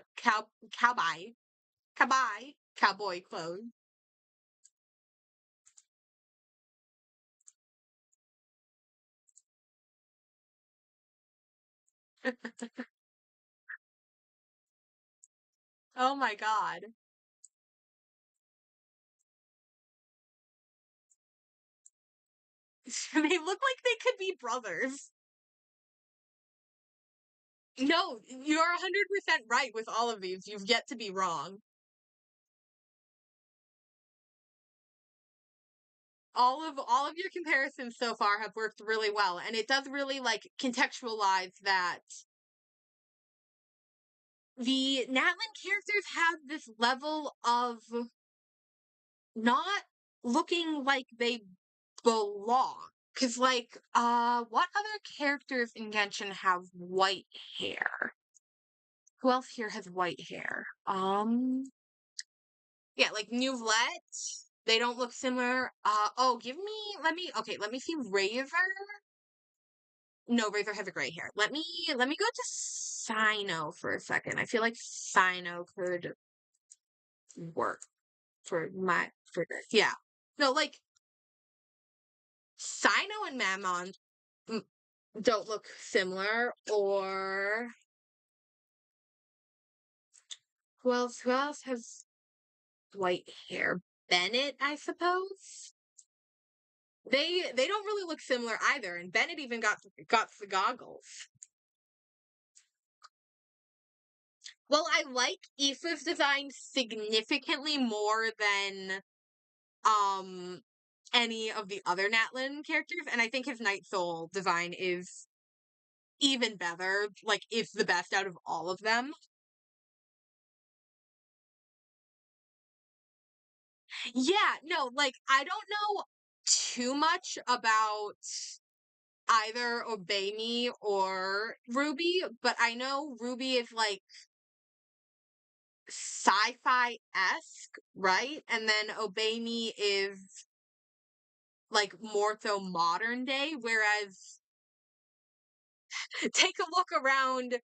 S1: clothes. Oh my god. They look like they could be brothers. No, you're 100% right with all of these. You've yet to be wrong. all of your comparisons so far have worked really well, and it does really like contextualize that the Natlan characters have this level of not looking like they belong. Cause like, what other characters in Genshin have white hair? Who else here has white hair? Yeah, like Newlet. They don't look similar. Let me see Razor. No, Razor has a gray hair. Let me go to Sino for a second. I feel like Sino could work for this. Yeah. No, like Sino and Mammon don't look similar, or who else has white hair? Bennett, I suppose. They don't really look similar either, and Bennett even got the goggles. Well, I like Aoife's design significantly more than um any of the other Natlan characters, and I think his Night Soul design is even better. Like, it's the best out of all of them. Yeah, no, like I don't know too much about either Obey Me or Ruby, but I know Ruby is like sci-fi-esque, right? And then Obey Me is like more so modern day, whereas take a look around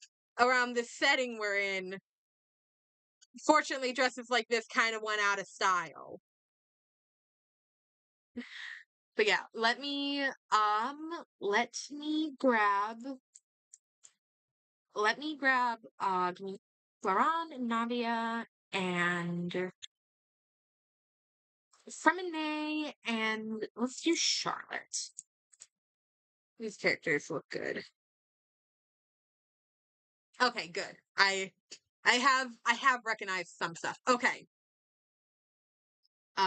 S1: the setting we're in. Fortunately, dresses like this kind of went out of style. But yeah, let me grab Florent, Navia, and Fremenay, and let's do Charlotte. These characters look good. Okay, good. I have recognized some stuff. Okay.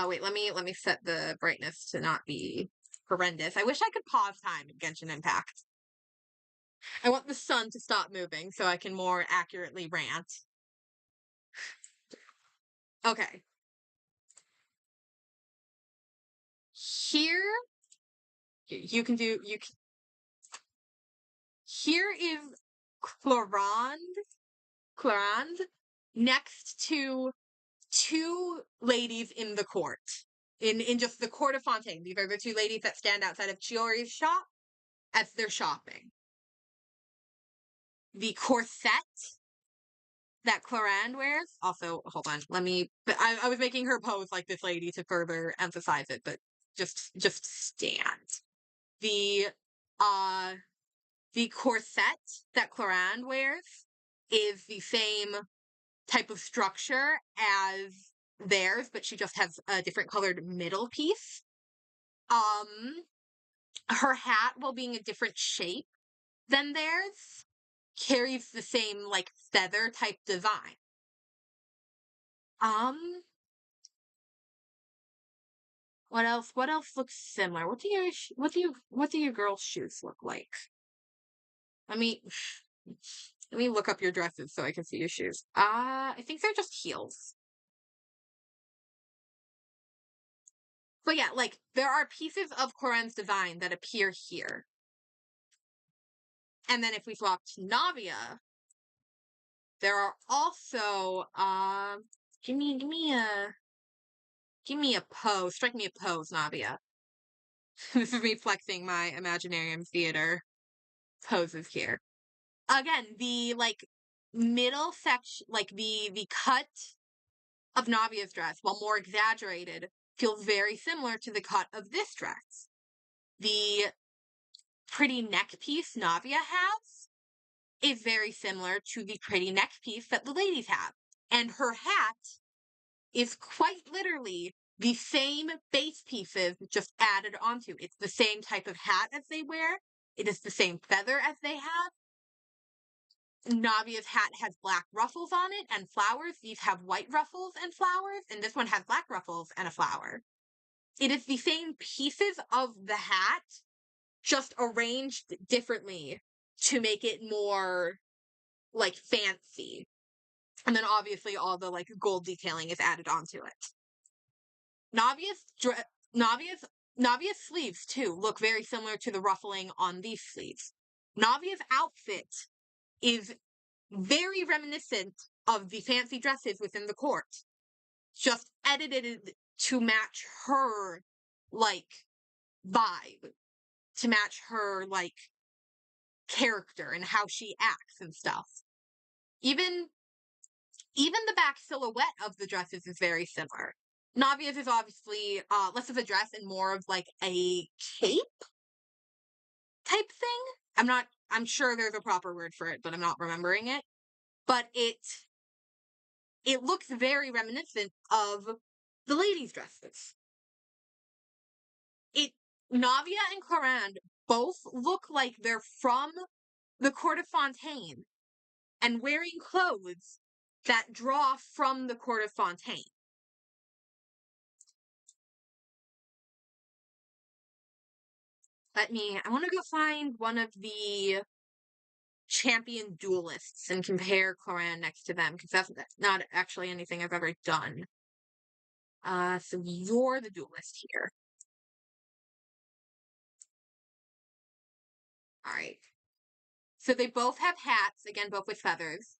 S1: Wait, let me set the brightness to not be horrendous. I wish I could pause time in Genshin Impact. I want the sun to stop moving so I can more accurately rant. Okay. Here you can do you can, here is Clorand Clorand next to two ladies in the court. In just the court of Fontaine. These are the two ladies that stand outside of Chiori's shop as they're shopping. The corset that Clorand wears. Also, hold on, but I was making her pose like this lady to further emphasize it, but just stand. The uh the corset that Clorand wears is the same type of structure as theirs, but she just has a different colored middle piece. Um, her hat, while being a different shape than theirs, carries the same like feather type design. Um, what else? What else looks similar? What do your girls' shoes look like? Let me let me look up your dresses so I can see your shoes. I think they're just heels. But yeah, like there are pieces of Coran's design that appear here. And then if we swap to Navia, there are also give me a pose. Strike me a pose, Navia. This is me flexing my Imaginarium theater poses here. Again, the like middle section, like the cut of Navia's dress, while more exaggerated, feels very similar to the cut of this dress. The pretty neck piece Navia has is very similar to the pretty neck piece that the ladies have. And her hat is quite literally the same base pieces just added onto. It's the same type of hat as they wear. It is the same feather as they have. Navia's hat has black ruffles on it and flowers. These have white ruffles and flowers, and this one has black ruffles and a flower. it is the same pieces of the hat, just arranged differently to make it more, like, fancy. And then obviously all the, like, gold detailing is added onto it. Navia's Navia's Navia's sleeves too look very similar to the ruffling on these sleeves. Navia's outfit is very reminiscent of the fancy dresses within the court, just edited to match her, like, vibe, to match her, like, character and how she acts and stuff. Even the back silhouette of the dresses is very similar. Navia's is obviously less of a dress and more of like a cape type thing. I'm sure there's a proper word for it, but I'm not remembering it. But it looks very reminiscent of the ladies' dresses. Navia and Clorinde both look like they're from the court of Fontaine and wearing clothes that draw from the court of Fontaine. I want to go find one of the champion duelists and compare Clorinde next to them, because that's not actually anything I've ever done. So you're the duelist here. Alright. So they both have hats, again, both with feathers.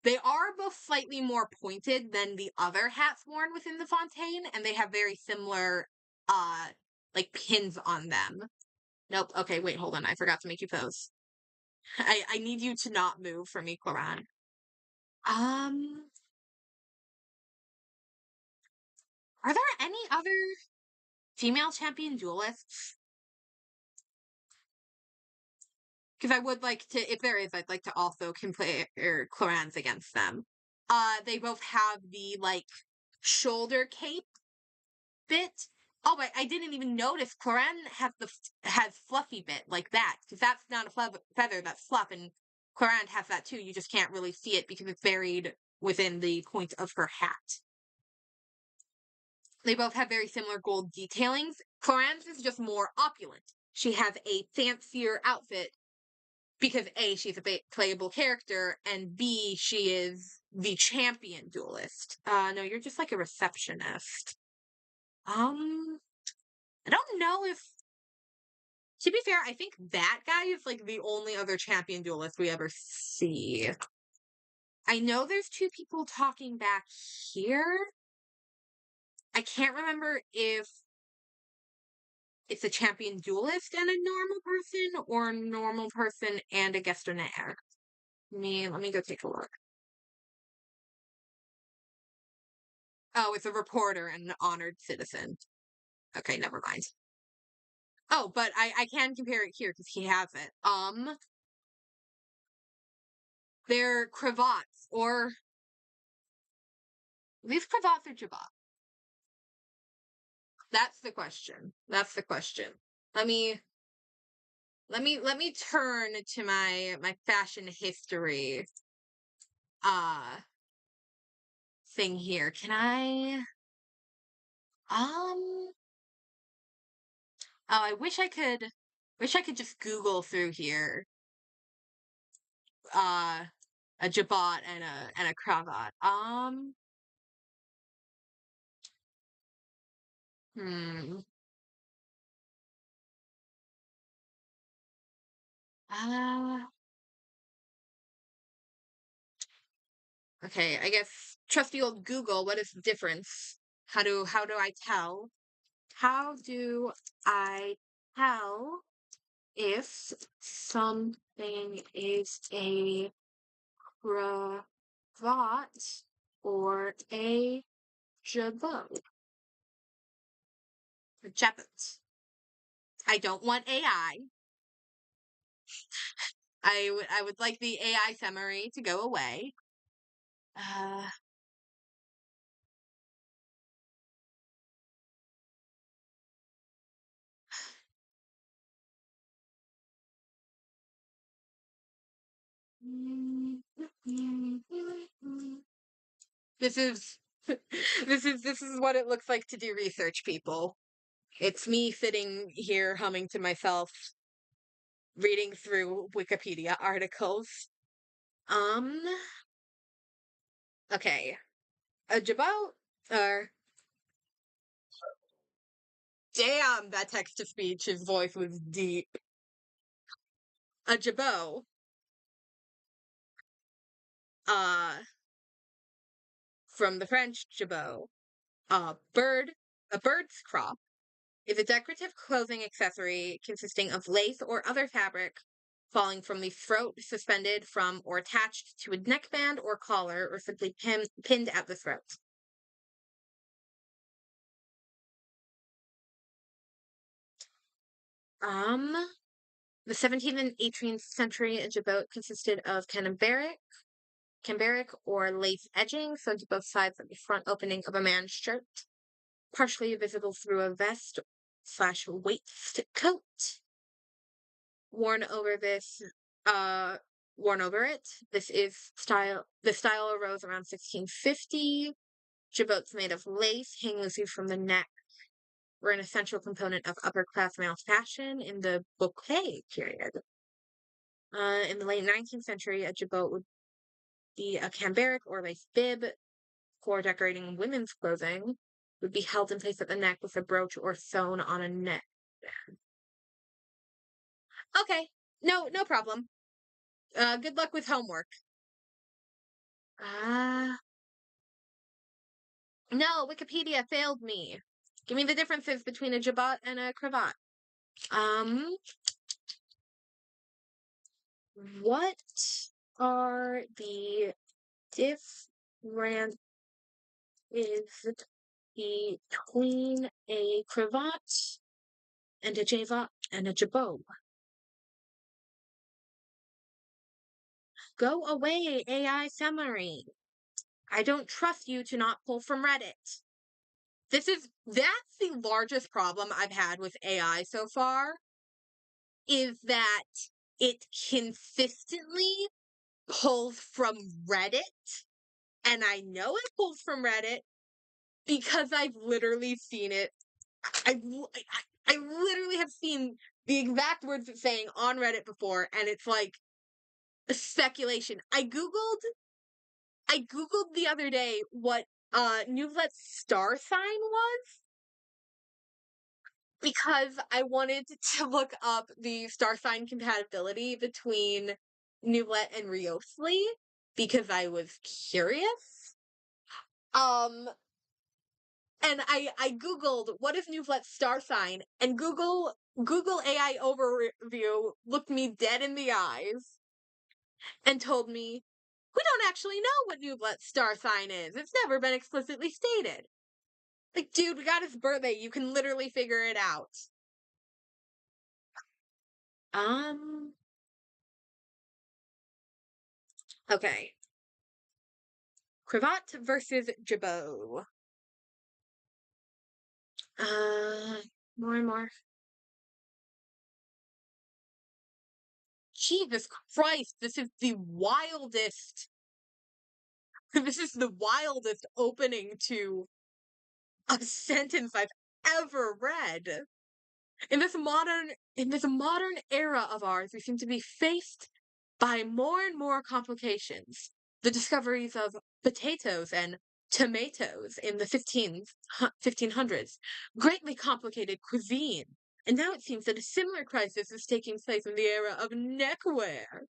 S1: They are both slightly more pointed than the other hats worn within the Fontaine, and they have very similar, like, pins on them. Nope, okay, wait, hold on, I forgot to make you pose. I need you to not move for me, Clorinde. Are there any other female champion duelists? Because I would like to, if there is, I'd like to also compare Clorinde's against them. They both have the, like, shoulder cape bit. Oh, I didn't even notice Clorinde has fluffy bit like that, because that's not a feather, that's fluff, and Clorinde has that too. You just can't really see it because it's buried within the point of her hat. They both have very similar gold detailings. Clorinde's is just more opulent. She has a fancier outfit because A, she's a playable character, and B, she is the champion duelist. No, you're just like a receptionist. I don't know if, to be fair, I think that guy is like the only other champion duelist we ever see. I know there's two people talking back here. I can't remember if it's a champion duelist and a normal person, or a normal person and a gestionnaire. Let me go take a look. Oh, it's a reporter and an honored citizen. Okay, never mind. Oh, but I can compare it here because he has it. They're cravats, or these cravats or jabot? That's the question. That's the question. Let me turn to my fashion history thing here. Can I oh, I wish I could just Google through here. A jabot and a cravat. Hmm. Uh, okay, I guess trusty old Google, what is the difference? How do I tell? How do I tell if something is a cravat or a jabot? A jabot. I don't want AI. I would like the AI summary to go away. Uh, this is this is what it looks like to do research, people. It's me sitting here humming to myself, reading through Wikipedia articles. Um, okay. A jabot, or damn, that text to speech, his voice was deep. A jabot, uh, from the French jabot, bird, a bird's crop, is a decorative clothing accessory consisting of lace or other fabric falling from the throat, suspended from or attached to a neckband or collar, or simply pinned at the throat. Um, the 17th and 18th century jabot consisted of cambric or lace edging sewn to both sides of the front opening of a man's shirt, partially visible through a vest slash waistcoat. Worn over this, uh, worn over it. The style arose around 1650. Jabots made of lace, hanging loosely from the neck, were an essential component of upper class male fashion in the bouquet period. In the late 19th century, a jabot would be a cambric or lace bib for decorating women's clothing, would be held in place at the neck with a brooch or sewn on a neck. Okay, no problem. Good luck with homework. Ah, no, Wikipedia failed me. Give me the differences between a jabot and a cravat. Um, what are the differences between a cravat and a jabot? Go away, AI summary. I don't trust you to not pull from Reddit. That's the largest problem I've had with AI so far, is that it consistently pulls from Reddit. And I know it pulls from Reddit because I've literally seen it. I, I literally have seen the exact words it's saying on Reddit before, and it's like a speculation. I googled the other day what Newlet's star sign was, because I wanted to look up the star sign compatibility between Newlet and Riosli, because I was curious. Um, and I googled what is Newlet's star sign, and Google AI overview looked me dead in the eyes and told me, we don't actually know what Newlet's star sign is. It's never been explicitly stated. Like, dude, we got his birthday. You can literally figure it out. Um, okay. Cravat versus jabot. Uh, more and more. Jesus Christ, this is the wildest. This is the wildest opening to a sentence I've ever read. In this modern era of ours, we seem to be faced by more and more complications. The discoveries of potatoes and tomatoes in the 1500s greatly complicated cuisine. And now it seems that a similar crisis is taking place in the era of neckwear.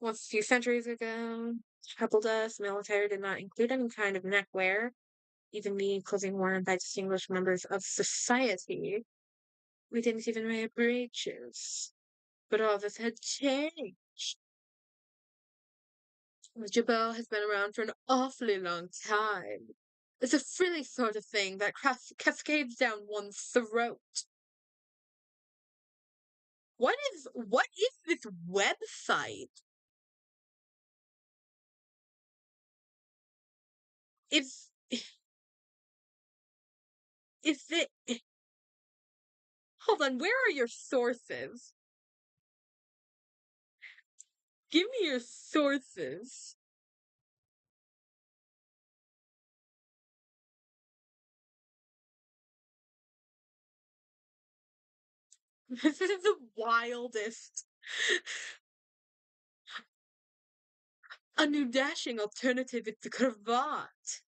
S1: Once a few centuries ago, troubled us, military did not include any kind of neckwear, even the clothing worn by distinguished members of society. We didn't even wear breeches. But all this had changed. The jabot has been around for an awfully long time. It's a frilly sort of thing that cascades down one's throat. What is this website? Is is it hold on, where are your sources? Give me your sources. This is the wildest. A new dashing alternative is the cravat.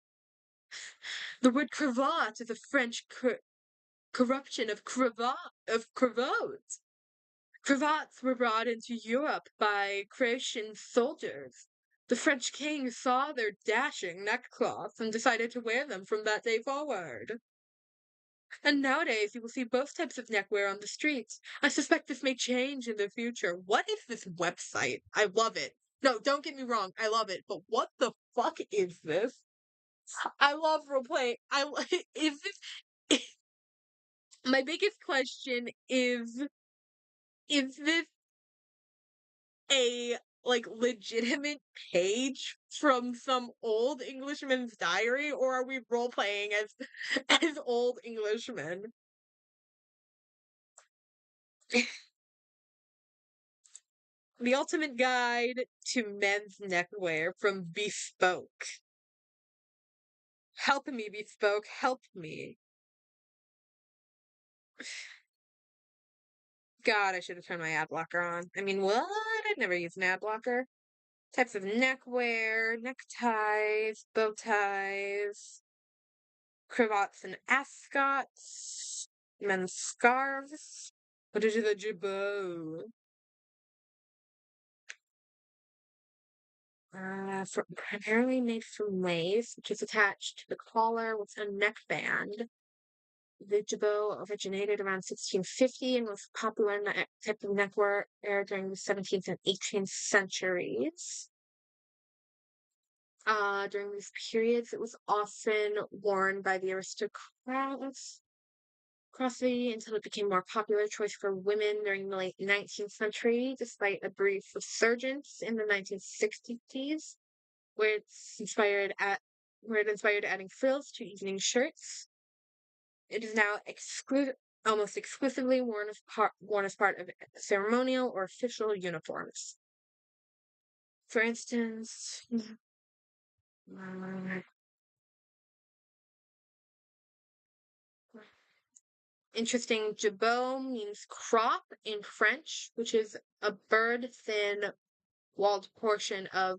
S1: The word cravat is a French corruption of cravat. Cravats were brought into Europe by Croatian soldiers. The French king saw their dashing neckcloths and decided to wear them from that day forward. And nowadays you will see both types of neckwear on the streets. I suspect this may change in the future. What is this website? I love it. No, don't get me wrong, I love it, but what the fuck is this? I love roleplay. Is this my biggest question is this a like legitimate page from some old Englishman's diary, or are we role playing as as old Englishmen? The ultimate guide to men's neckwear from Bespoke. Help me, Bespoke, help me. God, I should have turned my ad blocker on. I mean, what? I'd never use an ad blocker. Types of neckwear, neckties, bow ties, cravats and ascots, men's scarves. What is the jabot? Primarily made from lace, which is attached to the collar with a neckband. The jabot originated around 1650 and was popular in the type of neckwear during the 17th and 18th centuries. During these periods, it was often worn by the aristocrats until it became a more popular choice for women during the late 19th century, despite a brief resurgence in the 1960s, where it inspired adding frills to evening shirts. It is now almost exclusively worn as part of ceremonial or official uniforms. For instance, interesting, jabot means crop in French, which is a bird-thin walled portion of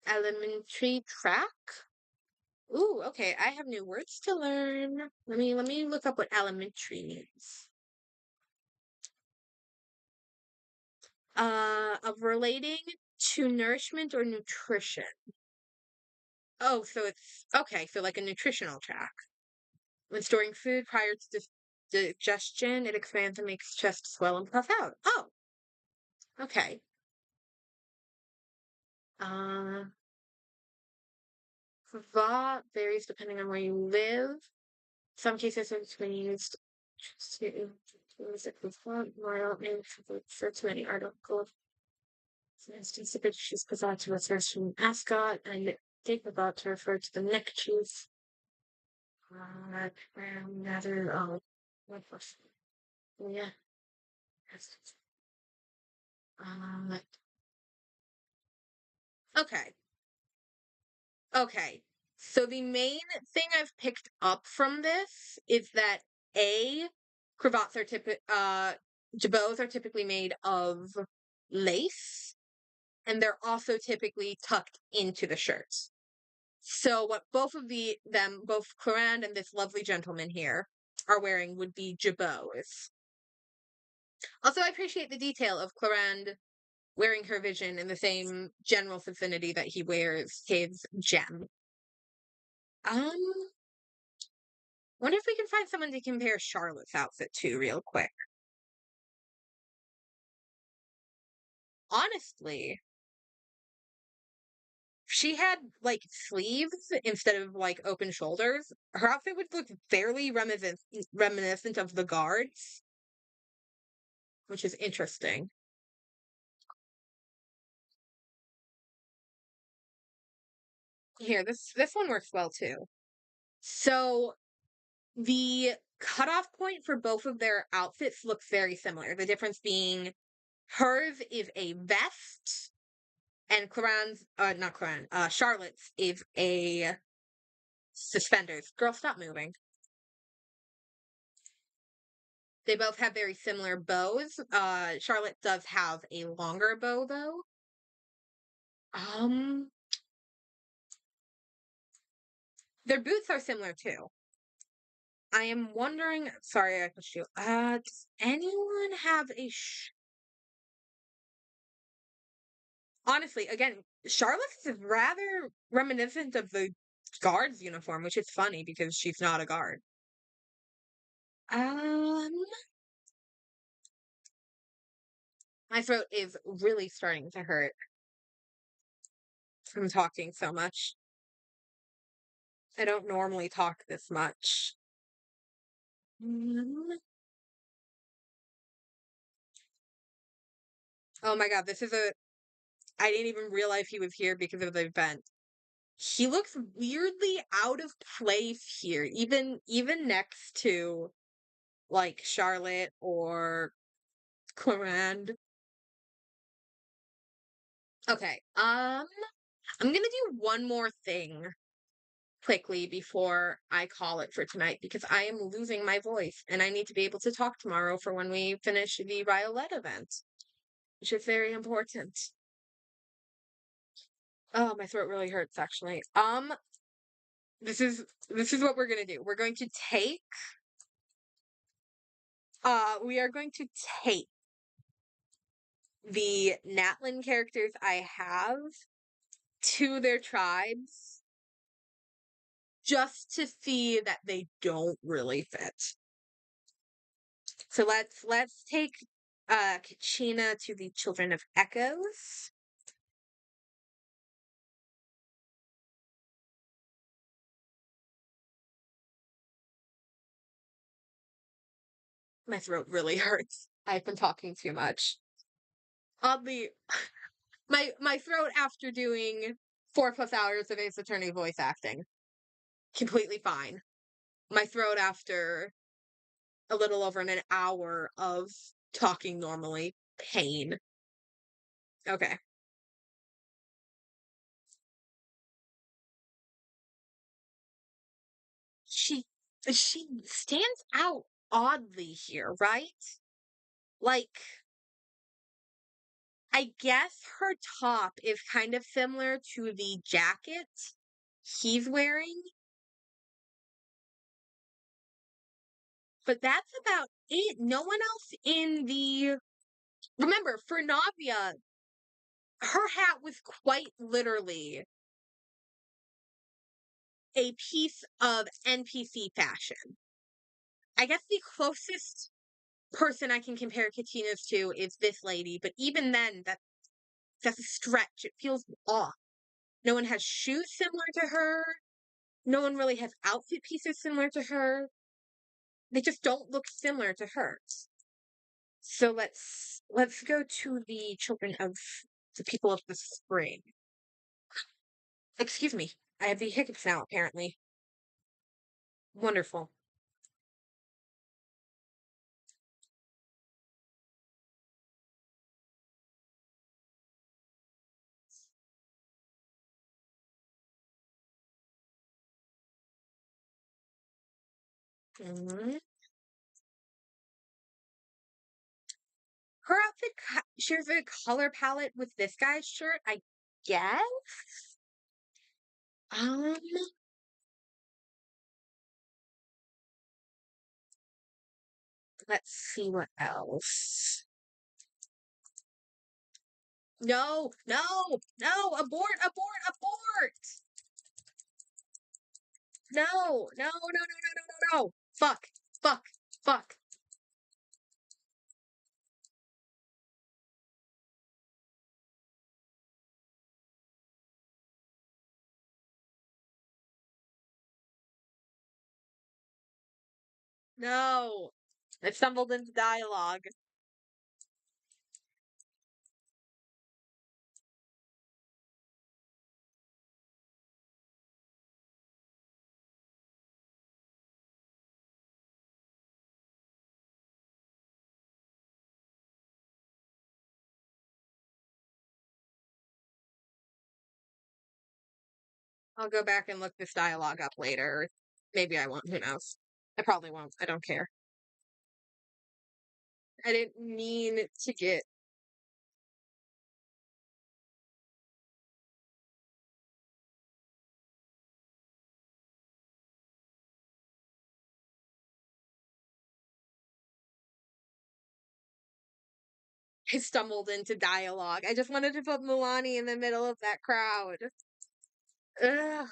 S1: elementary track. Ooh, okay. I have new words to learn. Let me look up what elementary means. Of relating to nourishment or nutrition. Oh, so it's okay. So like a nutritional track. When storing food prior to digestion, it expands and makes chest swell and puff out. Oh, okay. Uh, Cravat varies depending on where you live. Some cases it's been used to use it for royal and for too many articles. For instance, the British use cravat to refer to an ascot and take cravat to refer to the neck chief. Rather, what was yeah. Um, okay. Okay. So the main thing I've picked up from this is that A, cravats are jabots are typically made of lace, and they're also typically tucked into the shirts. So what both Clarand and this lovely gentleman here are wearing would be jabots. Also, I appreciate the detail of Clarand wearing her vision in the same general vicinity that he wears his gem. Um, Wonder if we can find someone to compare Charlotte's outfit to real quick. Honestly, if she had like sleeves instead of like open shoulders, her outfit would look fairly reminiscent of the guards, which is interesting. Here, this one works well too. So the cutoff point for both of their outfits looks very similar. The difference being hers is a vest and Charlotte's is a suspenders. Girl, stop moving. They both have very similar bows. Charlotte does have a longer bow though. Um, their boots are similar too. I am wondering. Sorry, I pushed you. Does anyone have a? Honestly, again, Charlotte's is rather reminiscent of the guard's uniform, which is funny because she's not a guard. Um, my throat is really starting to hurt from talking so much. I don't normally talk this much. Mm. Oh my god, this is a. I didn't even realize he was here because of the event. He looks weirdly out of place here, even next to like Charlotte or Clarand. Okay, I'm gonna do one more thing quickly before I call it for tonight because I am losing my voice and I need to be able to talk tomorrow for when we finish the Violet event, which is very important. Oh, my throat really hurts actually. This is what we're gonna do. We're going to take we are going to take the Natlan characters I have to their tribes just to see that they don't really fit. So let's take Kachina to the Children of Echoes. My throat really hurts. I've been talking too much. Oddly, my throat after doing 4+ hours of Ace Attorney voice acting, completely fine. My throat after a little over an hour of talking normally, pain. Okay. She stands out oddly here, right? Like I guess her top is kind of similar to the jacket he's wearing, but that's about it. No one else in the. Remember, for Navia, her hat was quite literally a piece of NPC fashion. I guess the closest person I can compare Katina's to is this lady, but even then, that's a stretch. It feels off. No one has shoes similar to her. No one really has outfit pieces similar to her. They just don't look similar to her. So let's go to the children of the people of the spring. Excuse me. I have the hiccups now, apparently. Wonderful. Mhm. Her outfit shares a color palette with this guy's shirt, I guess. Um, let's see what else. No, no, no, abort, abort, abort! No, no, no, no, no, no, no, no. Fuck, fuck, fuck. No. I stumbled into dialogue. I'll go back and look this dialogue up later. Maybe I won't. Who knows? I probably won't. I don't care. I didn't mean to get I stumbled into dialogue. I just wanted to put Milani in the middle of that crowd. Ugh.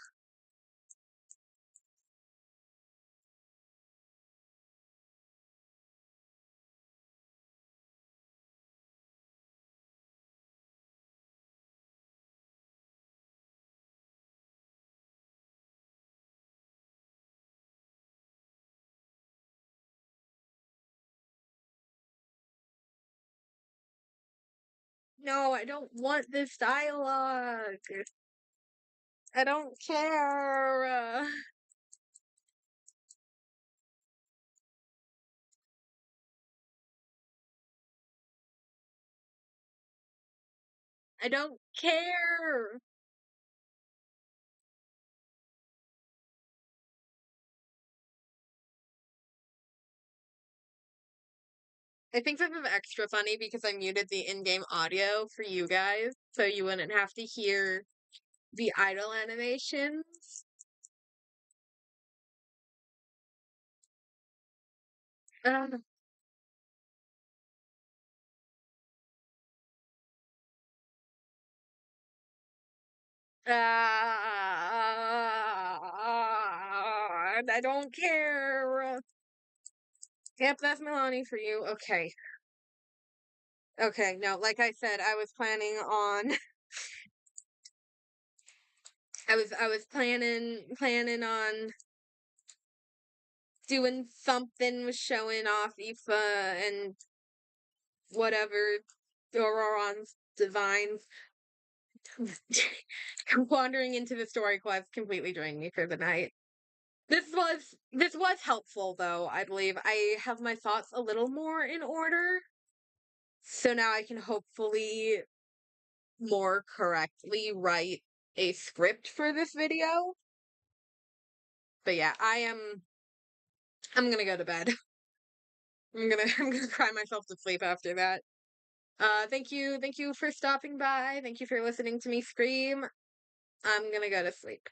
S1: No, I don't want this dialogue. I don't care. I don't care. I think this is extra funny because I muted the in-game audio for you guys, so you wouldn't have to hear the idle animations. Uh, I don't care. Yep, that's Milani for you. Okay. Okay, no, like I said, I was planning on I was planning on doing something with showing off Aoife and whatever Auroron's designs. Wandering into the story quest completely drained me for the night. This was helpful though, I believe. I have my thoughts a little more in order. So now I can hopefully more correctly write a script for this video. But yeah, I'm gonna go to bed. I'm gonna cry myself to sleep after that. Thank you for stopping by. Thank you for listening to me scream. I'm gonna go to sleep.